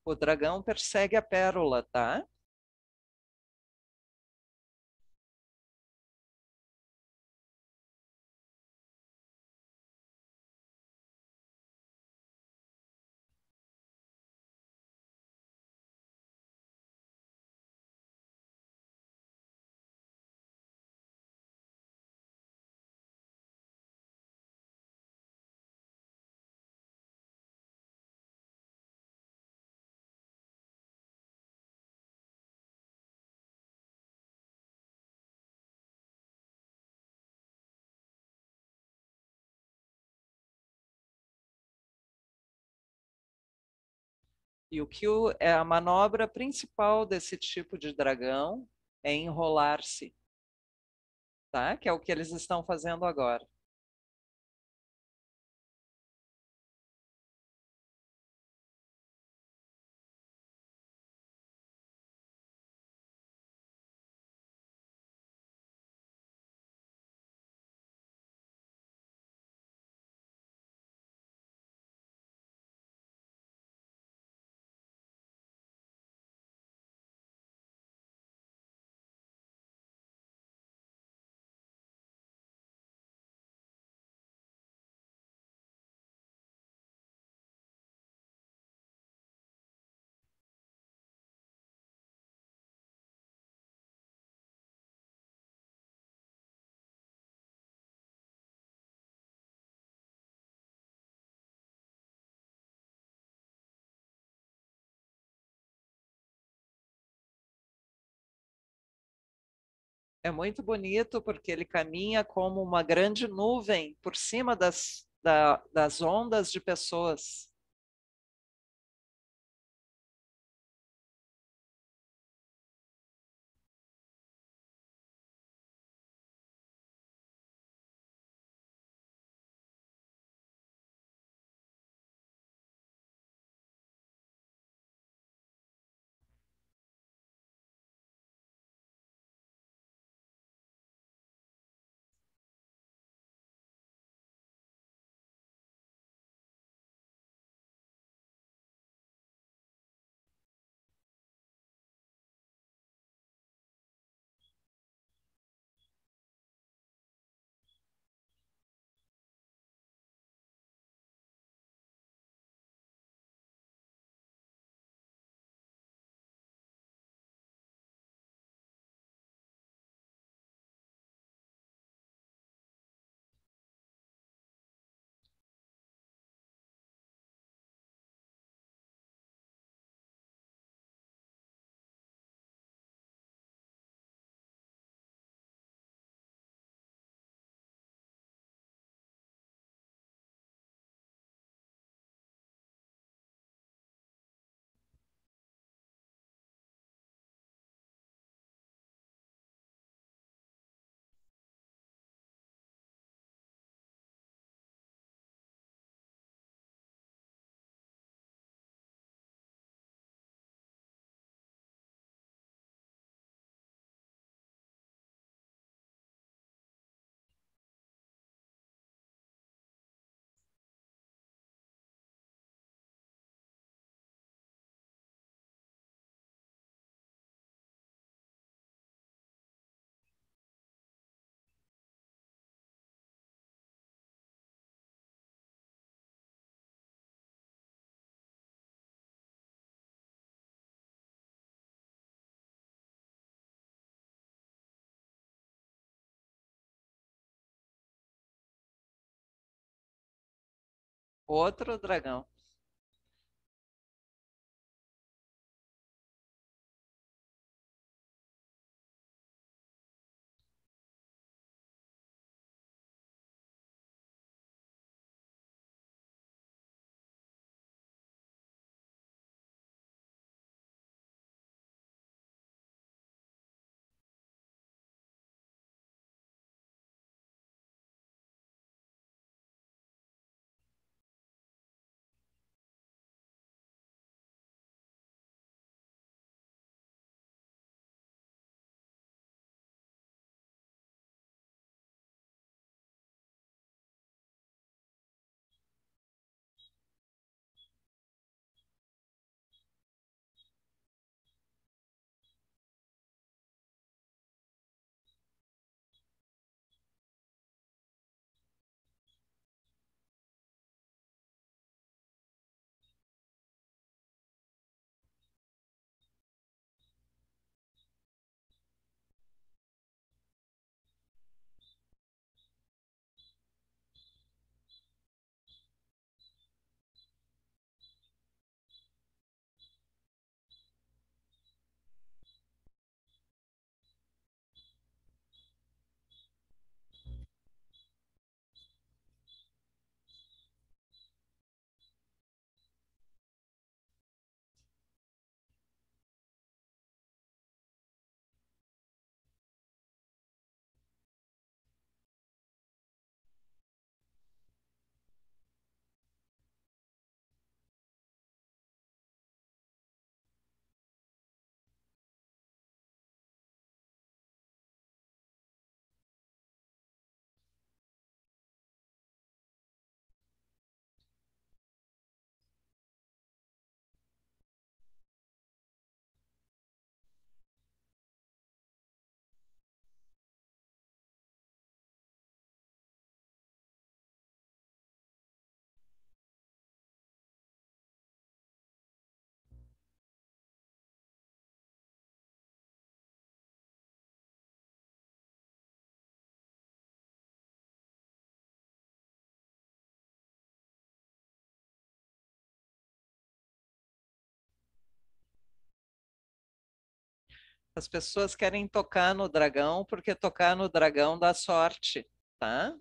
O dragão persegue a pérola, tá? E é a manobra principal desse tipo de dragão é enrolar-se, tá? Que é o que eles estão fazendo agora. É muito bonito porque ele caminha como uma grande nuvem por cima das ondas de pessoas. Outro dragão. As pessoas querem tocar no dragão porque tocar no dragão dá sorte, tá?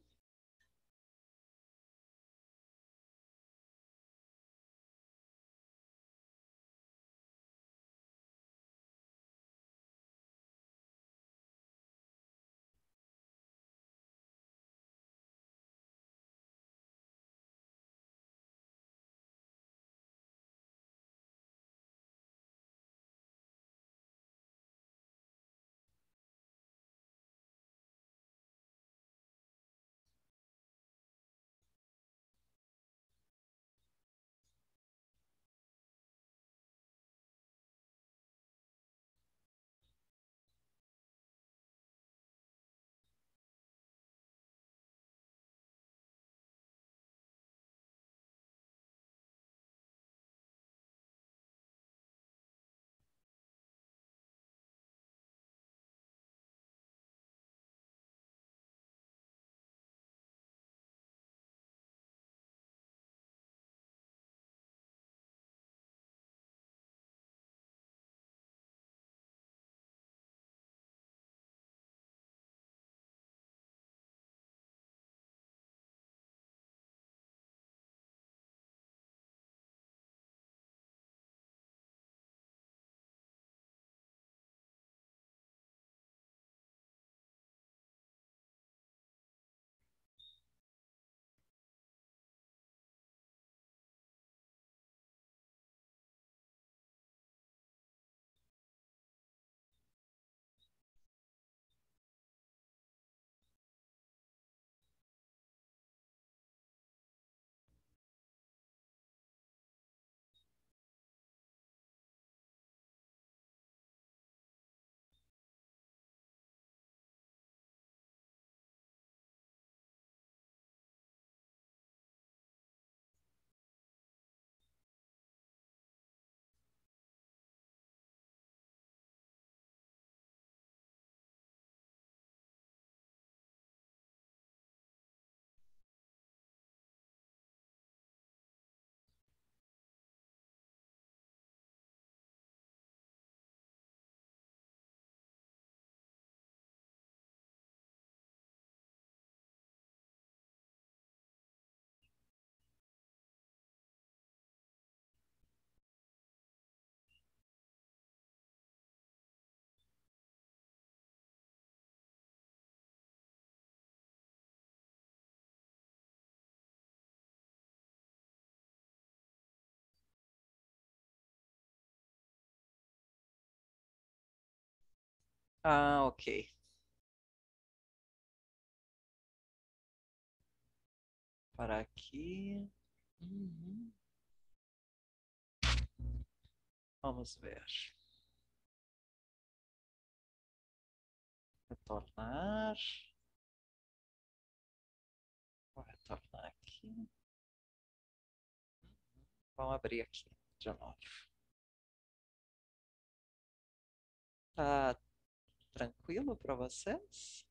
Ah, ok. Para aqui. Uhum. Vamos ver. Retornar. Vou retornar aqui. Vamos abrir aqui de novo. Tá tranquilo para vocês?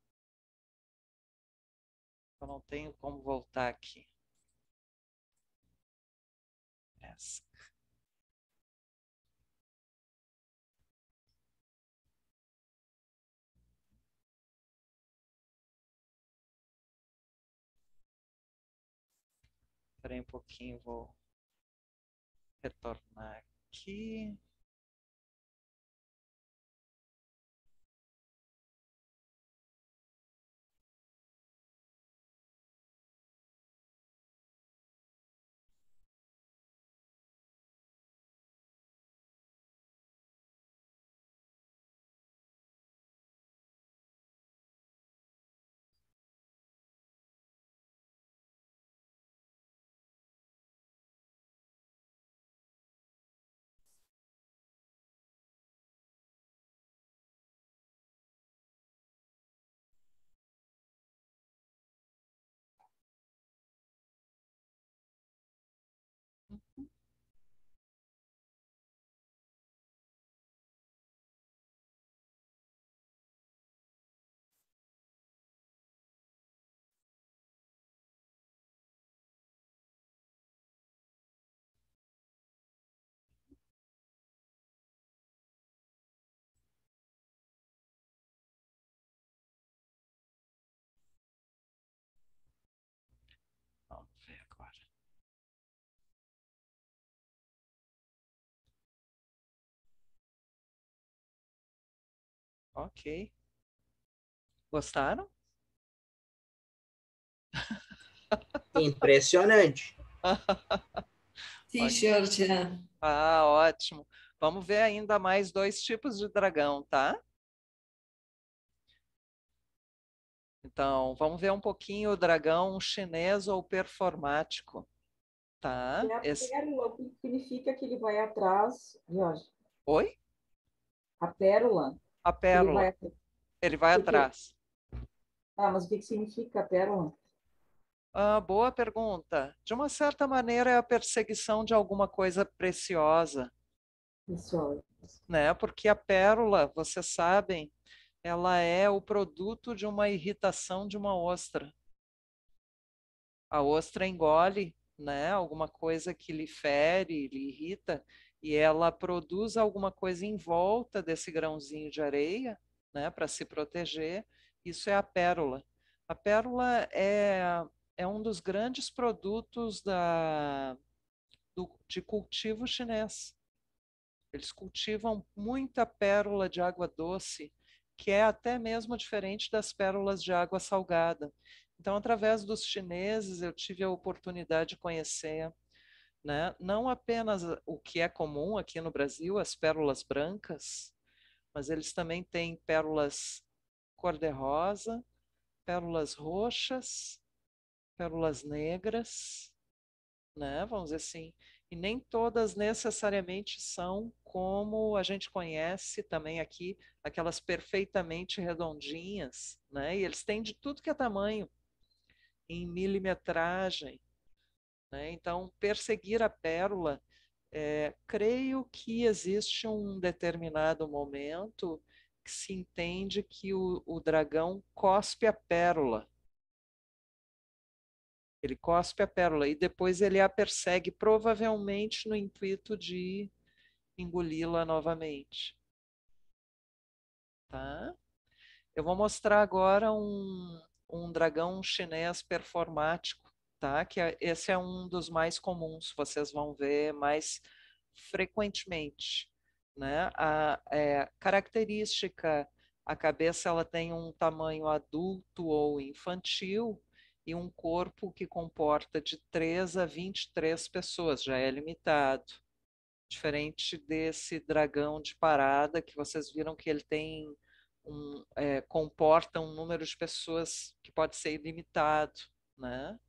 Eu não tenho como voltar aqui. Essa. Espera aí um pouquinho, vou retornar aqui. Ok. Gostaram? Impressionante. Sì, Ok. Giorgia. Ah, ótimo. Vamos ver ainda mais dois tipos de dragão, tá? Então, vamos ver um pouquinho o dragão chinês ou performático, tá? E a Esse... pérola, o que significa que ele vai atrás, Jorge? Oi? A pérola, A ele pérola. vai atrás. Ele vai atrás. Ah, mas o que significa a pérola? Ah, boa pergunta. De uma certa maneira, é a perseguição de alguma coisa preciosa, Isso, né? Porque a pérola, vocês sabem, ela é o produto de uma irritação de uma ostra. A ostra engole, né, alguma coisa que lhe fere, lhe irrita, e ela produz alguma coisa em volta desse grãozinho de areia, né, para se proteger. Isso é a pérola. A pérola é um dos grandes produtos de cultivo chinês. Eles cultivam muita pérola de água doce, que é até mesmo diferente das pérolas de água salgada. Então, através dos chineses, eu tive a oportunidade de conhecer, né, não apenas o que é comum aqui no Brasil, as pérolas brancas, mas eles também têm pérolas cor-de-rosa, pérolas roxas, pérolas negras, né? Vamos dizer assim, e nem todas necessariamente são como a gente conhece também aqui, aquelas perfeitamente redondinhas, né? E eles têm de tudo que é tamanho, em milimetragem, né? Então, perseguir a pérola, creio que existe um determinado momento que se entende que o dragão cospe a pérola. Ele cospe a pérola e depois ele a persegue, provavelmente no intuito de engoli-la novamente. Tá? Eu vou mostrar agora um dragão chinês performático, tá? Esse é um dos mais comuns, vocês vão ver mais frequentemente, né? Característica, a cabeça ela tem um tamanho adulto ou infantil e um corpo que comporta de 3 a 23 pessoas, já é limitado. Diferente desse dragão de parada, que vocês viram que ele tem comporta um número de pessoas que pode ser ilimitado, né?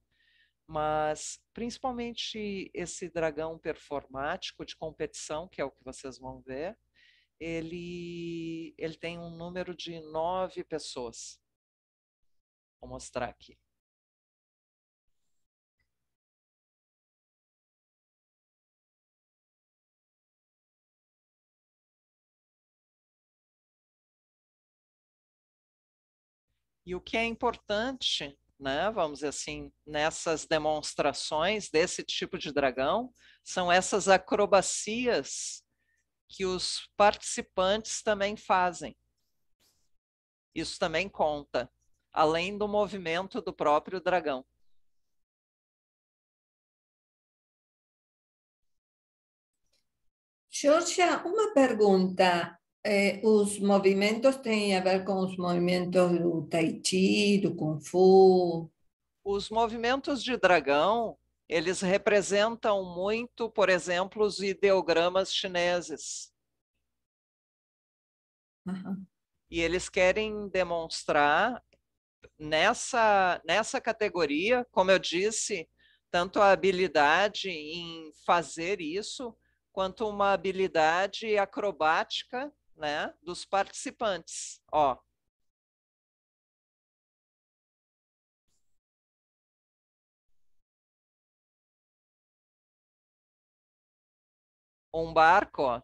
Mas principalmente esse dragão performático de competição, que é o que vocês vão ver, ele tem um número de 9 pessoas. Vou mostrar aqui. E o que é importante, né, vamos dizer assim, nessas demonstrações desse tipo de dragão, são essas acrobacias que os participantes também fazem. Isso também conta, além do movimento do próprio dragão. Giorgia, uma pergunta. Os movimentos têm a ver com os movimentos do Tai Chi, do Kung Fu? Os movimentos de dragão, eles representam muito, por exemplo, os ideogramas chineses. Aham. E eles querem demonstrar nessa categoria, como eu disse, tanto a habilidade em fazer isso, quanto uma habilidade acrobática, né, dos participantes. Ó, um barco, ó.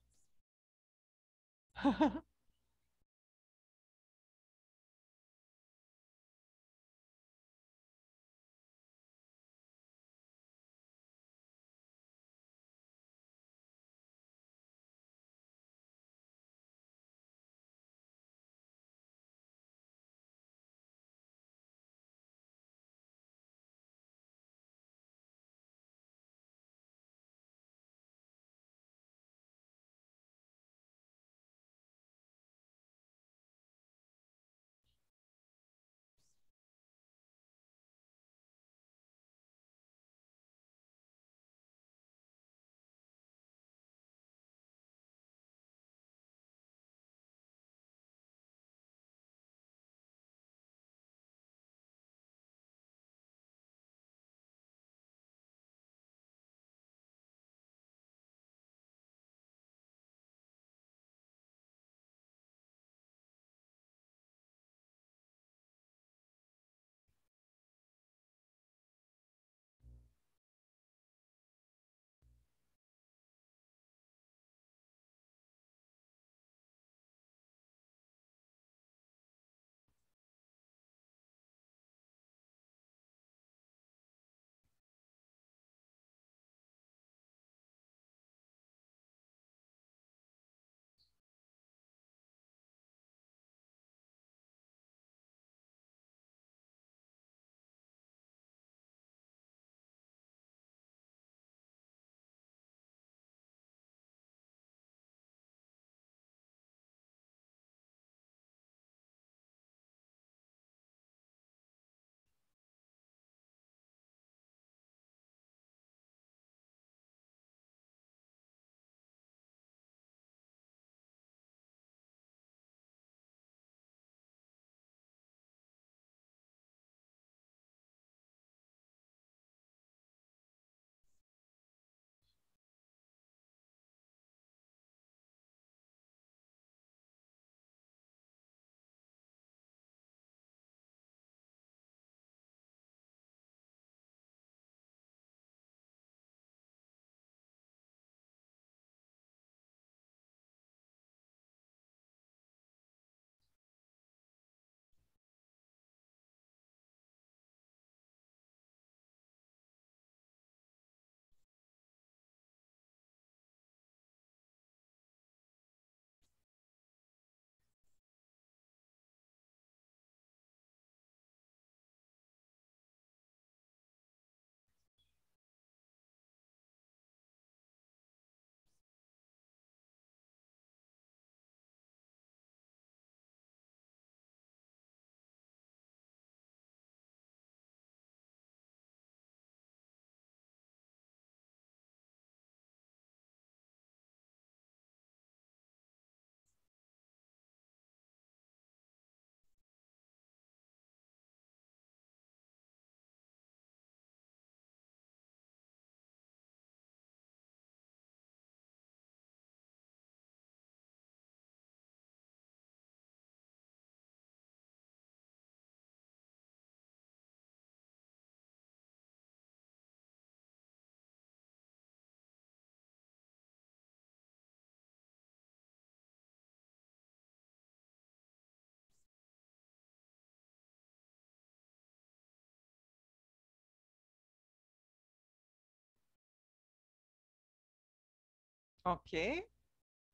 Ok,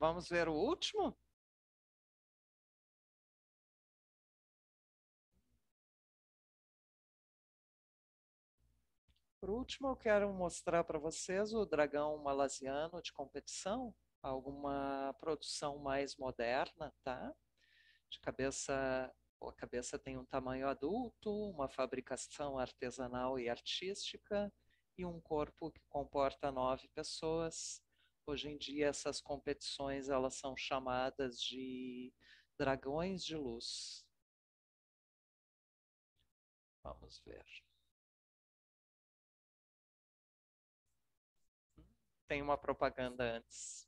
vamos ver o último? Por último, eu quero mostrar para vocês o dragão malasiano de competição, alguma produção mais moderna, tá? De cabeça, a cabeça tem um tamanho adulto, uma fabricação artesanal e artística e um corpo que comporta 9 pessoas. Hoje em dia, essas competições elas são chamadas de dragões de luz. Vamos ver. Tem uma propaganda antes.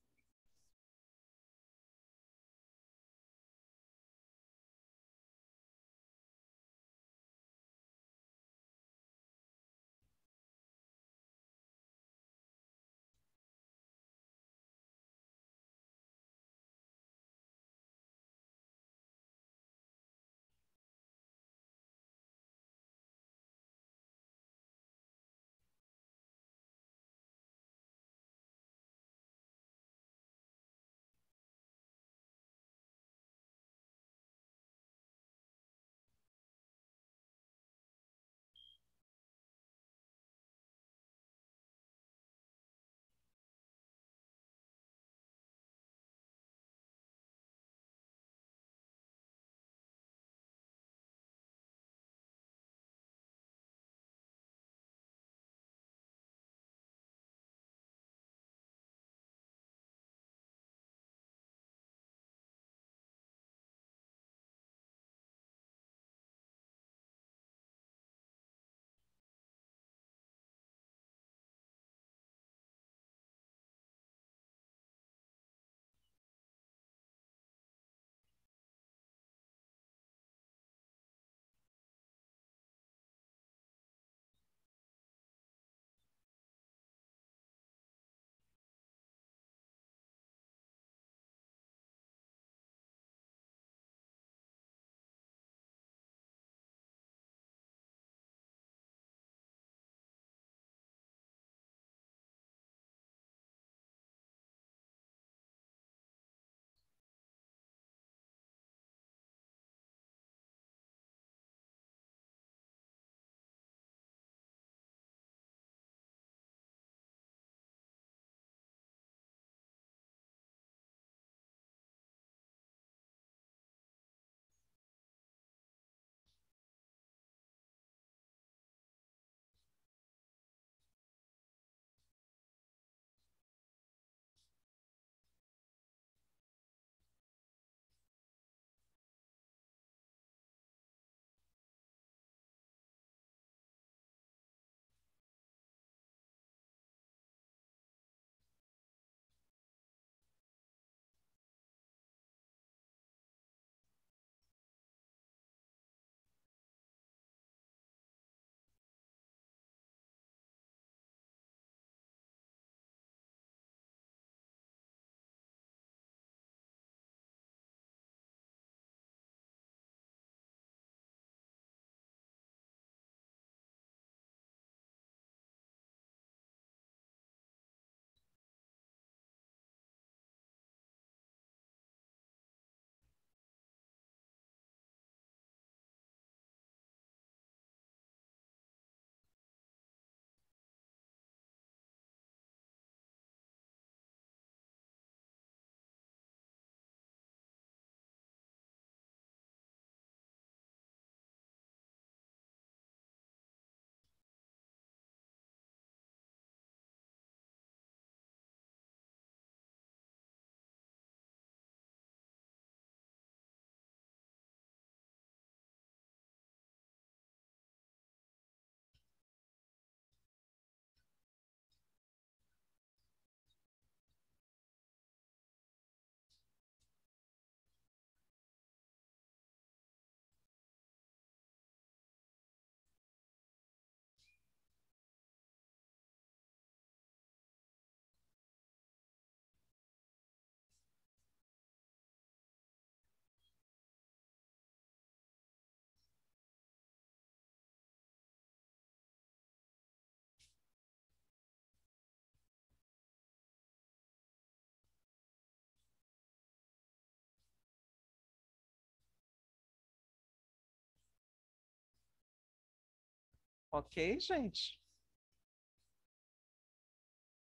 Ok, gente?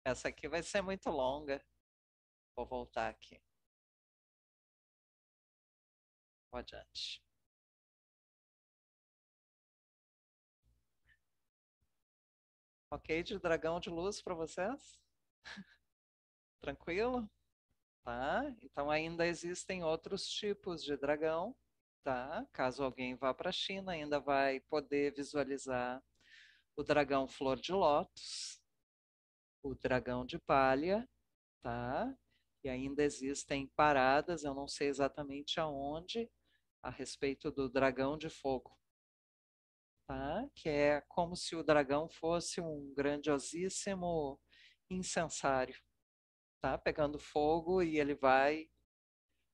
Essa aqui vai ser muito longa. Vou voltar aqui. Vou adiante. Ok, de dragão de luz para vocês? Tranquilo? Tá? Então ainda existem outros tipos de dragão, tá? Caso alguém vá para a China, ainda vai poder visualizar o dragão flor de lótus, o dragão de palha, tá? E ainda existem paradas, eu não sei exatamente aonde, a respeito do dragão de fogo, tá? Que é como se o dragão fosse um grandiosíssimo incensário, tá? Pegando fogo e ele vai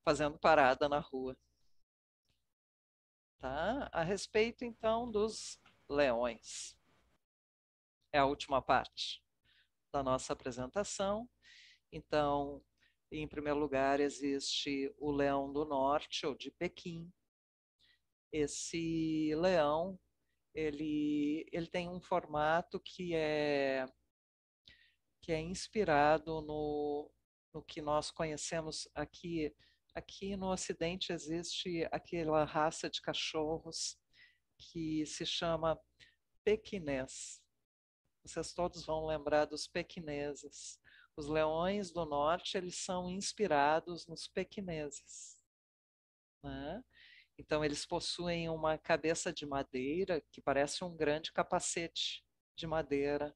fazendo parada na rua, tá? A respeito então dos leões. É a última parte da nossa apresentação. Então, em primeiro lugar, existe o leão do norte, ou de Pequim. Esse leão, ele tem um formato que é inspirado no que nós conhecemos aqui. Aqui no Ocidente existe aquela raça de cachorros que se chama pequinês. Vocês todos vão lembrar dos pequineses. Os leões do norte, eles são inspirados nos pequineses, né? Então, eles possuem uma cabeça de madeira que parece um grande capacete de madeira.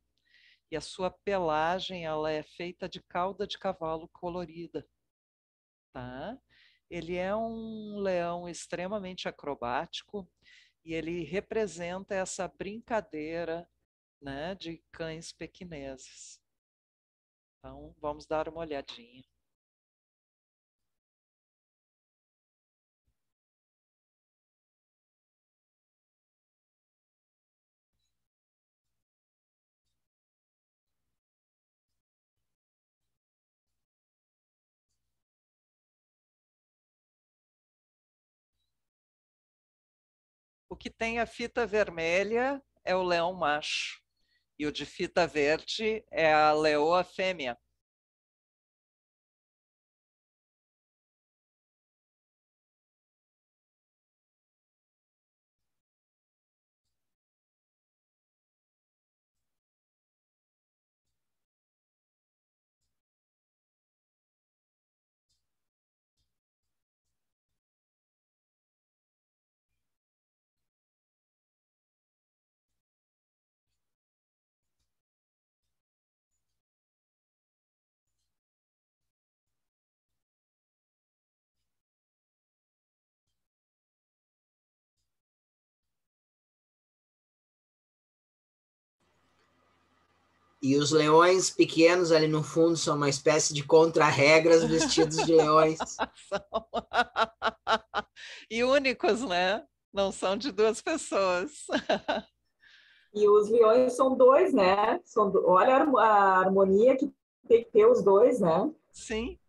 E a sua pelagem, ela é feita de cauda de cavalo colorida, tá? Ele é um leão extremamente acrobático e ele representa essa brincadeira, né, de cães pequineses. Então, vamos dar uma olhadinha. O que tem a fita vermelha é o leão macho e o de fita verde é a leoa fêmea. E os leões pequenos ali no fundo são uma espécie de contra-regras vestidos de leões. E únicos, né? Não são de duas pessoas. E os leões são dois, né? Olha a harmonia que tem que ter os dois, né? Sim.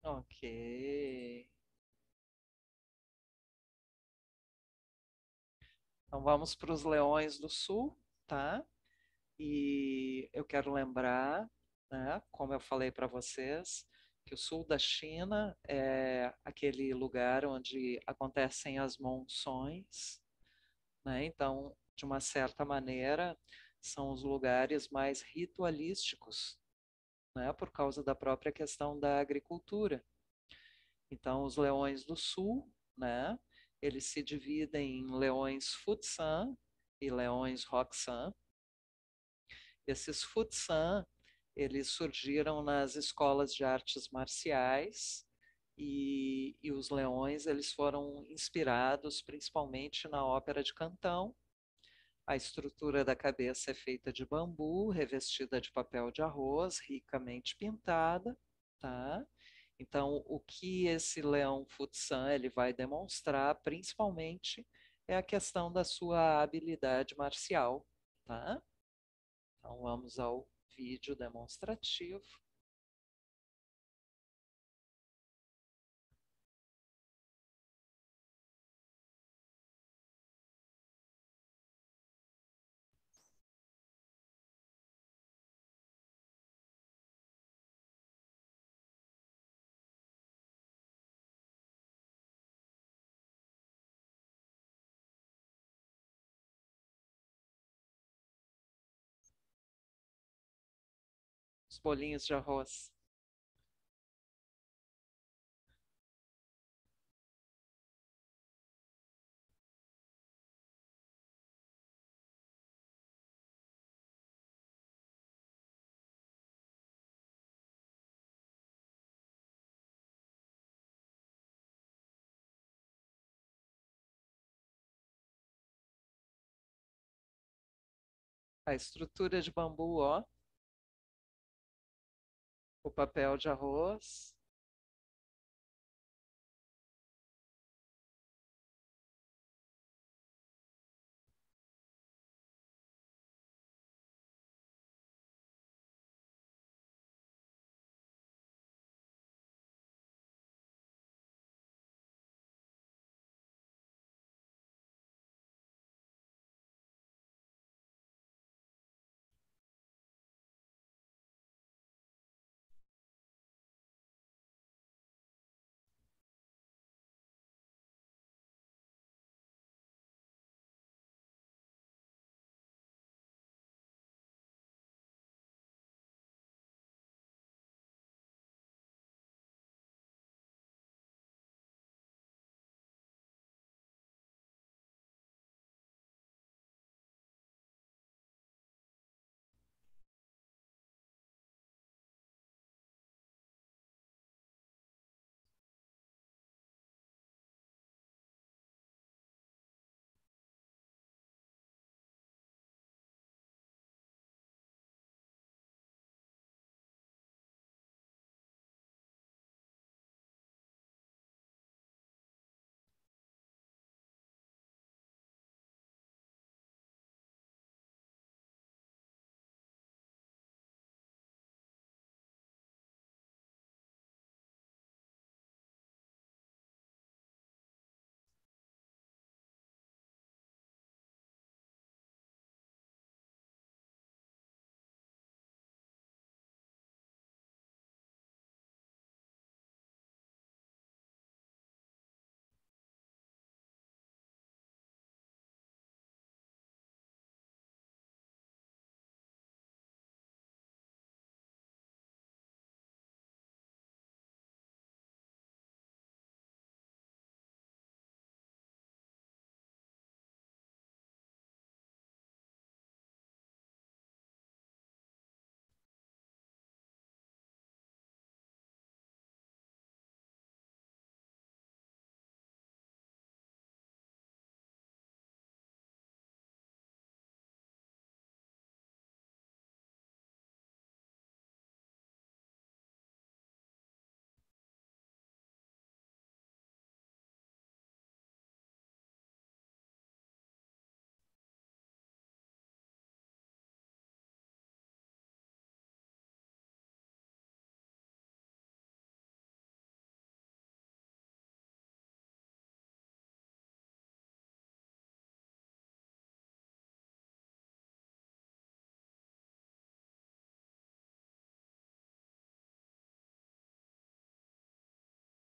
Ok. Então vamos para os leões do sul, tá? E eu quero lembrar, né, como eu falei para vocês, que o sul da China é aquele lugar onde acontecem as monções, né? Então, de uma certa maneira, são os lugares mais ritualísticos, né, por causa da própria questão da agricultura. Então, os leões do sul, né, eles se dividem em leões Futsan e leões Roxan. Esses Futsan, eles surgiram nas escolas de artes marciais e os leões, eles foram inspirados principalmente na ópera de Cantão. A estrutura da cabeça é feita de bambu, revestida de papel de arroz, ricamente pintada, tá? Então, o que esse leão Futsan ele vai demonstrar, principalmente, é a questão da sua habilidade marcial, tá? Então, vamos ao vídeo demonstrativo. Os bolinhos de arroz. A estrutura de bambu, ó. O papel de arroz.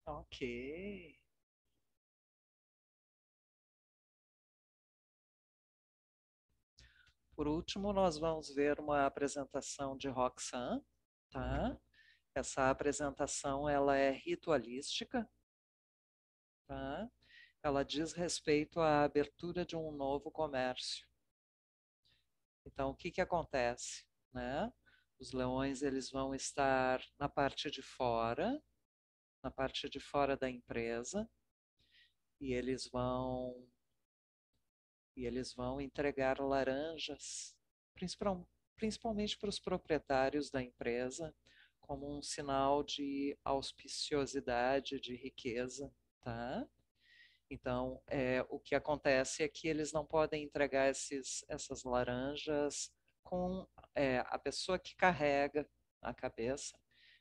Ok. Por último, nós vamos ver uma apresentação de Roxanne, tá? Essa apresentação ela é ritualística, tá? Ela diz respeito à abertura de um novo comércio. Então, o que que acontece, né? Os leões eles vão estar na parte de fora da empresa, e eles vão entregar laranjas, principalmente para os proprietários da empresa, como um sinal de auspiciosidade, de riqueza, tá? Então, o que acontece é que eles não podem entregar essas laranjas com a pessoa que carrega a cabeça.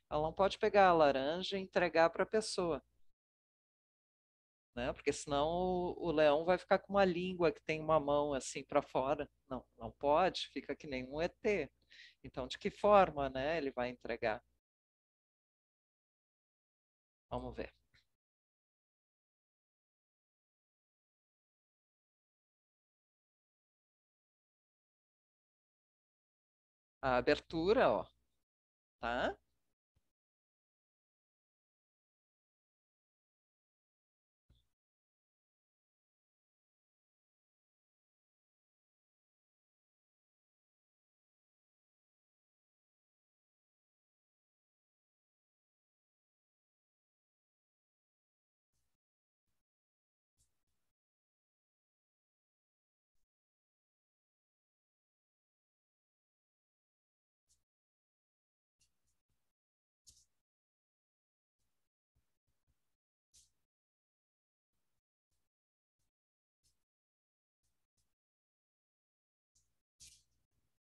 Ela não pode pegar a laranja e entregar para a pessoa, né? Porque senão o leão vai ficar com uma língua que tem uma mão assim para fora. Não, não pode, fica que nem um ET. Então, de que forma, né, ele vai entregar? Vamos ver. A abertura, ó, tá?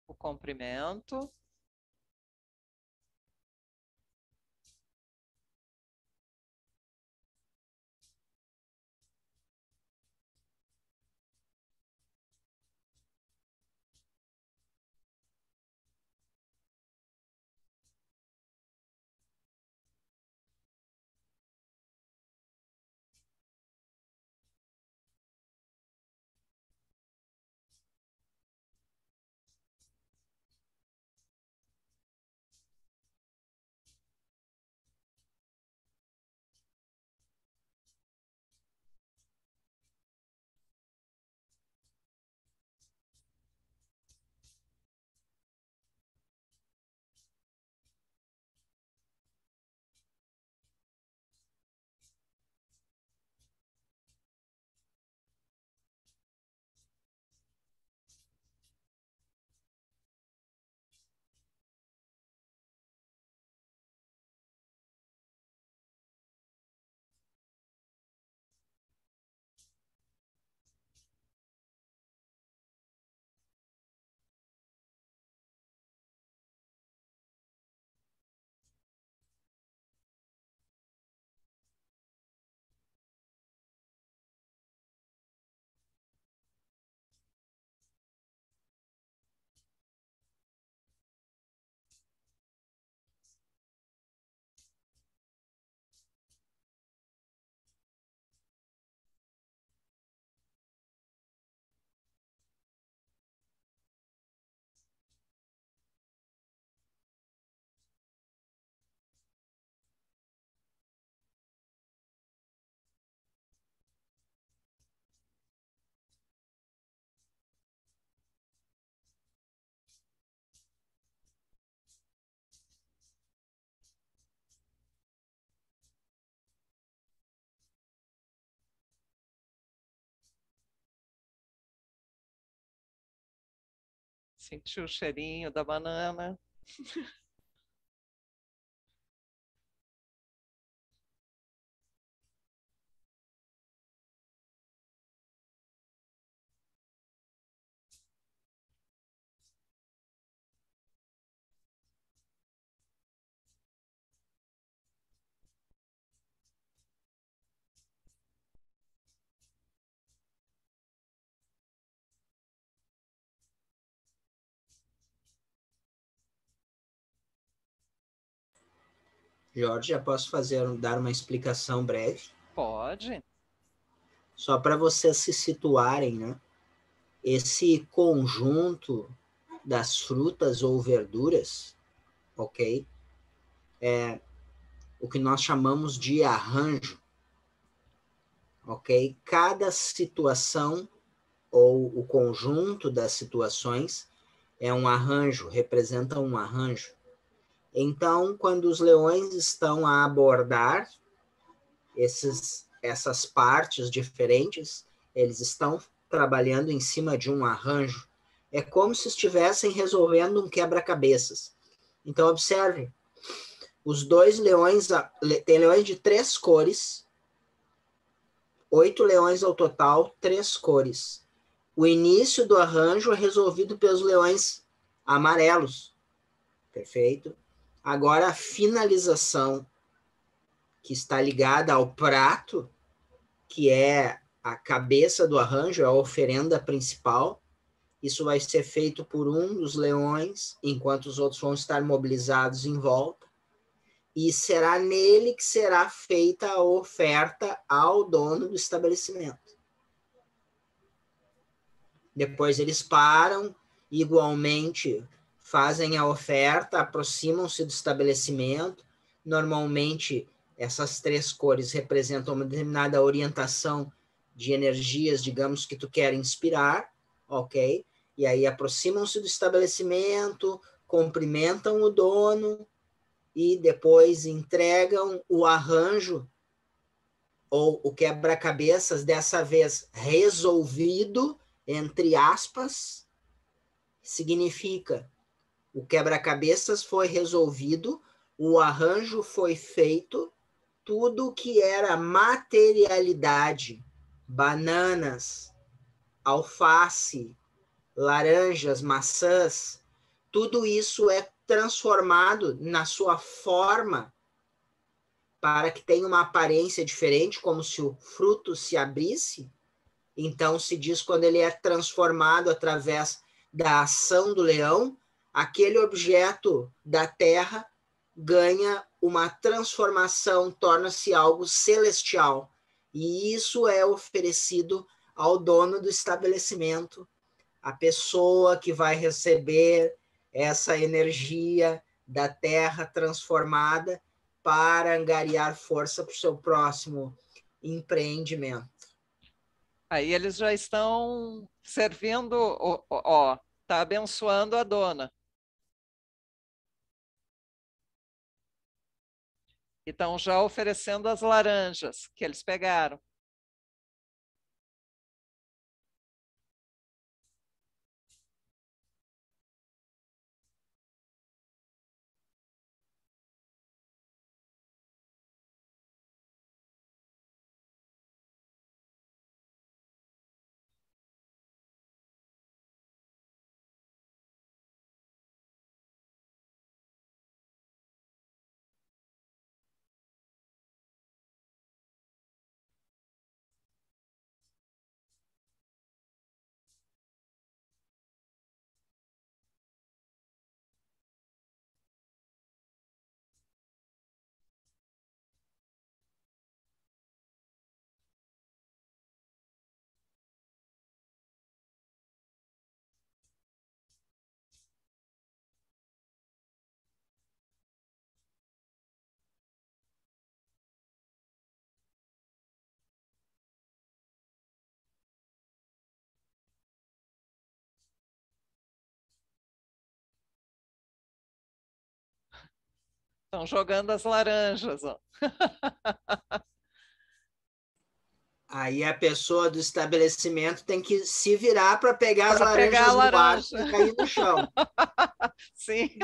O comprimento. Sentiu o cheirinho da banana. Jorge, já posso dar uma explicação breve? Pode. Só para vocês se situarem, né? Esse conjunto das frutas ou verduras, ok? É o que nós chamamos de arranjo, ok? Cada situação ou o conjunto das situações é um arranjo, representa um arranjo. Então, quando os leões estão a abordar essas partes diferentes, eles estão trabalhando em cima de um arranjo. É como se estivessem resolvendo um quebra-cabeças. Então, observe, os dois leões, tem leões de 3 cores, 8 leões ao total, 3 cores. O início do arranjo é resolvido pelos leões amarelos, perfeito? Agora, a finalização, que está ligada ao prato, que é a cabeça do arranjo, a oferenda principal, isso vai ser feito por um dos leões, enquanto os outros vão estar mobilizados em volta, e será nele que será feita a oferta ao dono do estabelecimento. Depois eles param, igualmente fazem a oferta, aproximam-se do estabelecimento. Normalmente, essas 3 cores representam uma determinada orientação de energias, digamos, que tu quer inspirar, ok? E aí aproximam-se do estabelecimento, cumprimentam o dono e depois entregam o arranjo ou o quebra-cabeças, dessa vez resolvido, entre aspas, significa o quebra-cabeças foi resolvido, o arranjo foi feito, tudo que era materialidade, bananas, alface, laranjas, maçãs, tudo isso é transformado na sua forma para que tenha uma aparência diferente, como se o fruto se abrisse. Então, se diz quando ele é transformado através da ação do leão, aquele objeto da terra ganha uma transformação, torna-se algo celestial. E isso é oferecido ao dono do estabelecimento, a pessoa que vai receber essa energia da terra transformada para angariar força para o seu próximo empreendimento. Aí eles já estão servindo, ó, tá abençoando a dona. E estão já oferecendo as laranjas que eles pegaram. Estão jogando as laranjas, ó. Aí a pessoa do estabelecimento tem que se virar para pegar as Para pegar a laranjas no ar laranja. e cair no chão. Sim.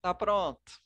Tá pronto.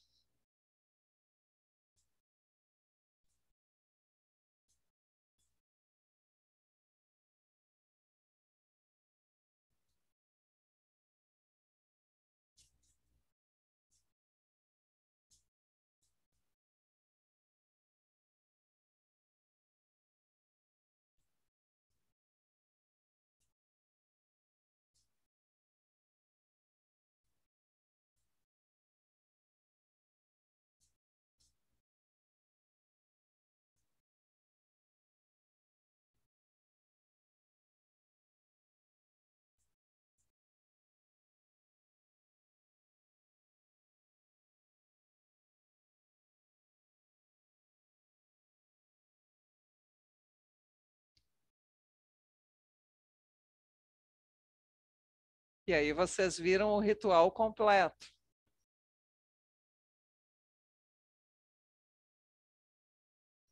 E aí vocês viram o ritual completo.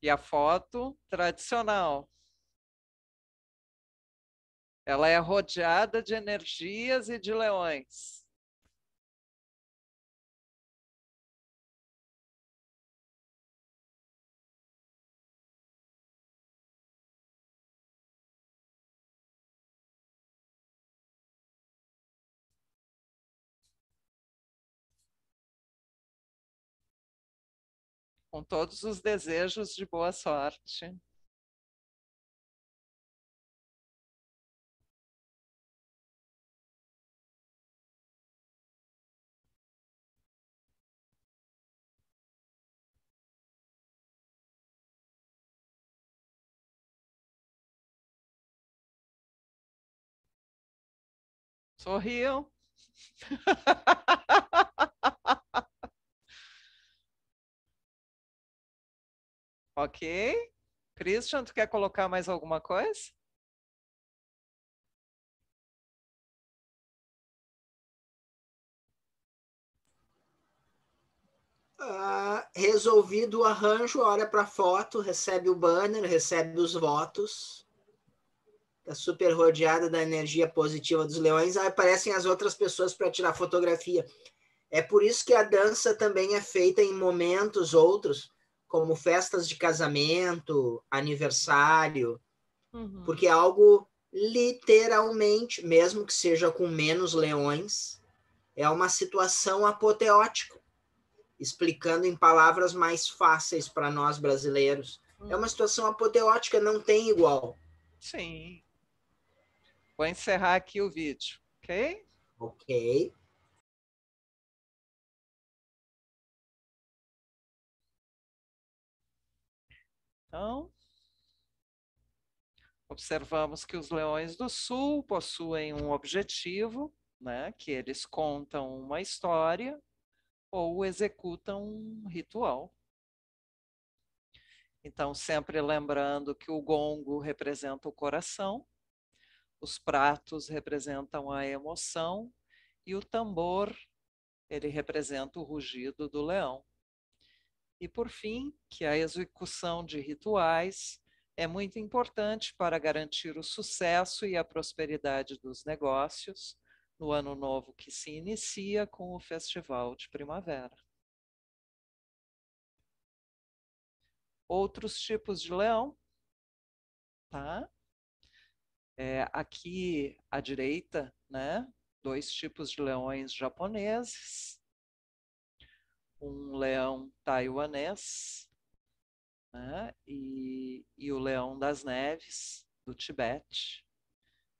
E a foto tradicional. Ela é rodeada de energias e de leões. Com todos os desejos de boa sorte. Sorriam. Ok. Christian, tu quer colocar mais alguma coisa? Resolvido o arranjo, olha para a foto, recebe o banner, recebe os votos. Está super rodeada da energia positiva dos leões. Aí aparecem as outras pessoas para tirar fotografia. É por isso que a dança também é feita em momentos outros, como festas de casamento, aniversário, porque é algo literalmente, mesmo que seja com menos leões, é uma situação apoteótica, explicando em palavras mais fáceis para nós brasileiros. É uma situação apoteótica, não tem igual. Sim. Vou encerrar aqui o vídeo, ok? Ok. Então, observamos que os leões do sul possuem um objetivo, né, que eles contam uma história ou executam um ritual. Então, sempre lembrando que o gongo representa o coração, os pratos representam a emoção e o tambor, ele representa o rugido do leão. E, por fim, que a execução de rituais é muito importante para garantir o sucesso e a prosperidade dos negócios no ano novo que se inicia com o Festival de Primavera. Outros tipos de leão, tá? Aqui à direita, né? 2 tipos de leões japoneses, um leão taiwanês, né? E o leão das neves do Tibete,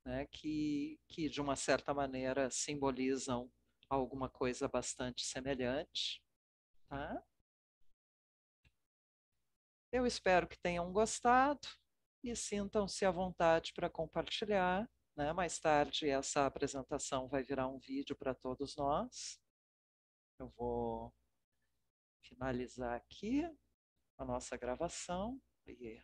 né? Que de uma certa maneira simbolizam alguma coisa bastante semelhante, tá? Eu espero que tenham gostado e sintam-se à vontade para compartilhar, né? Mais tarde essa apresentação vai virar um vídeo para todos nós. Eu vou finalizar aqui a nossa gravação e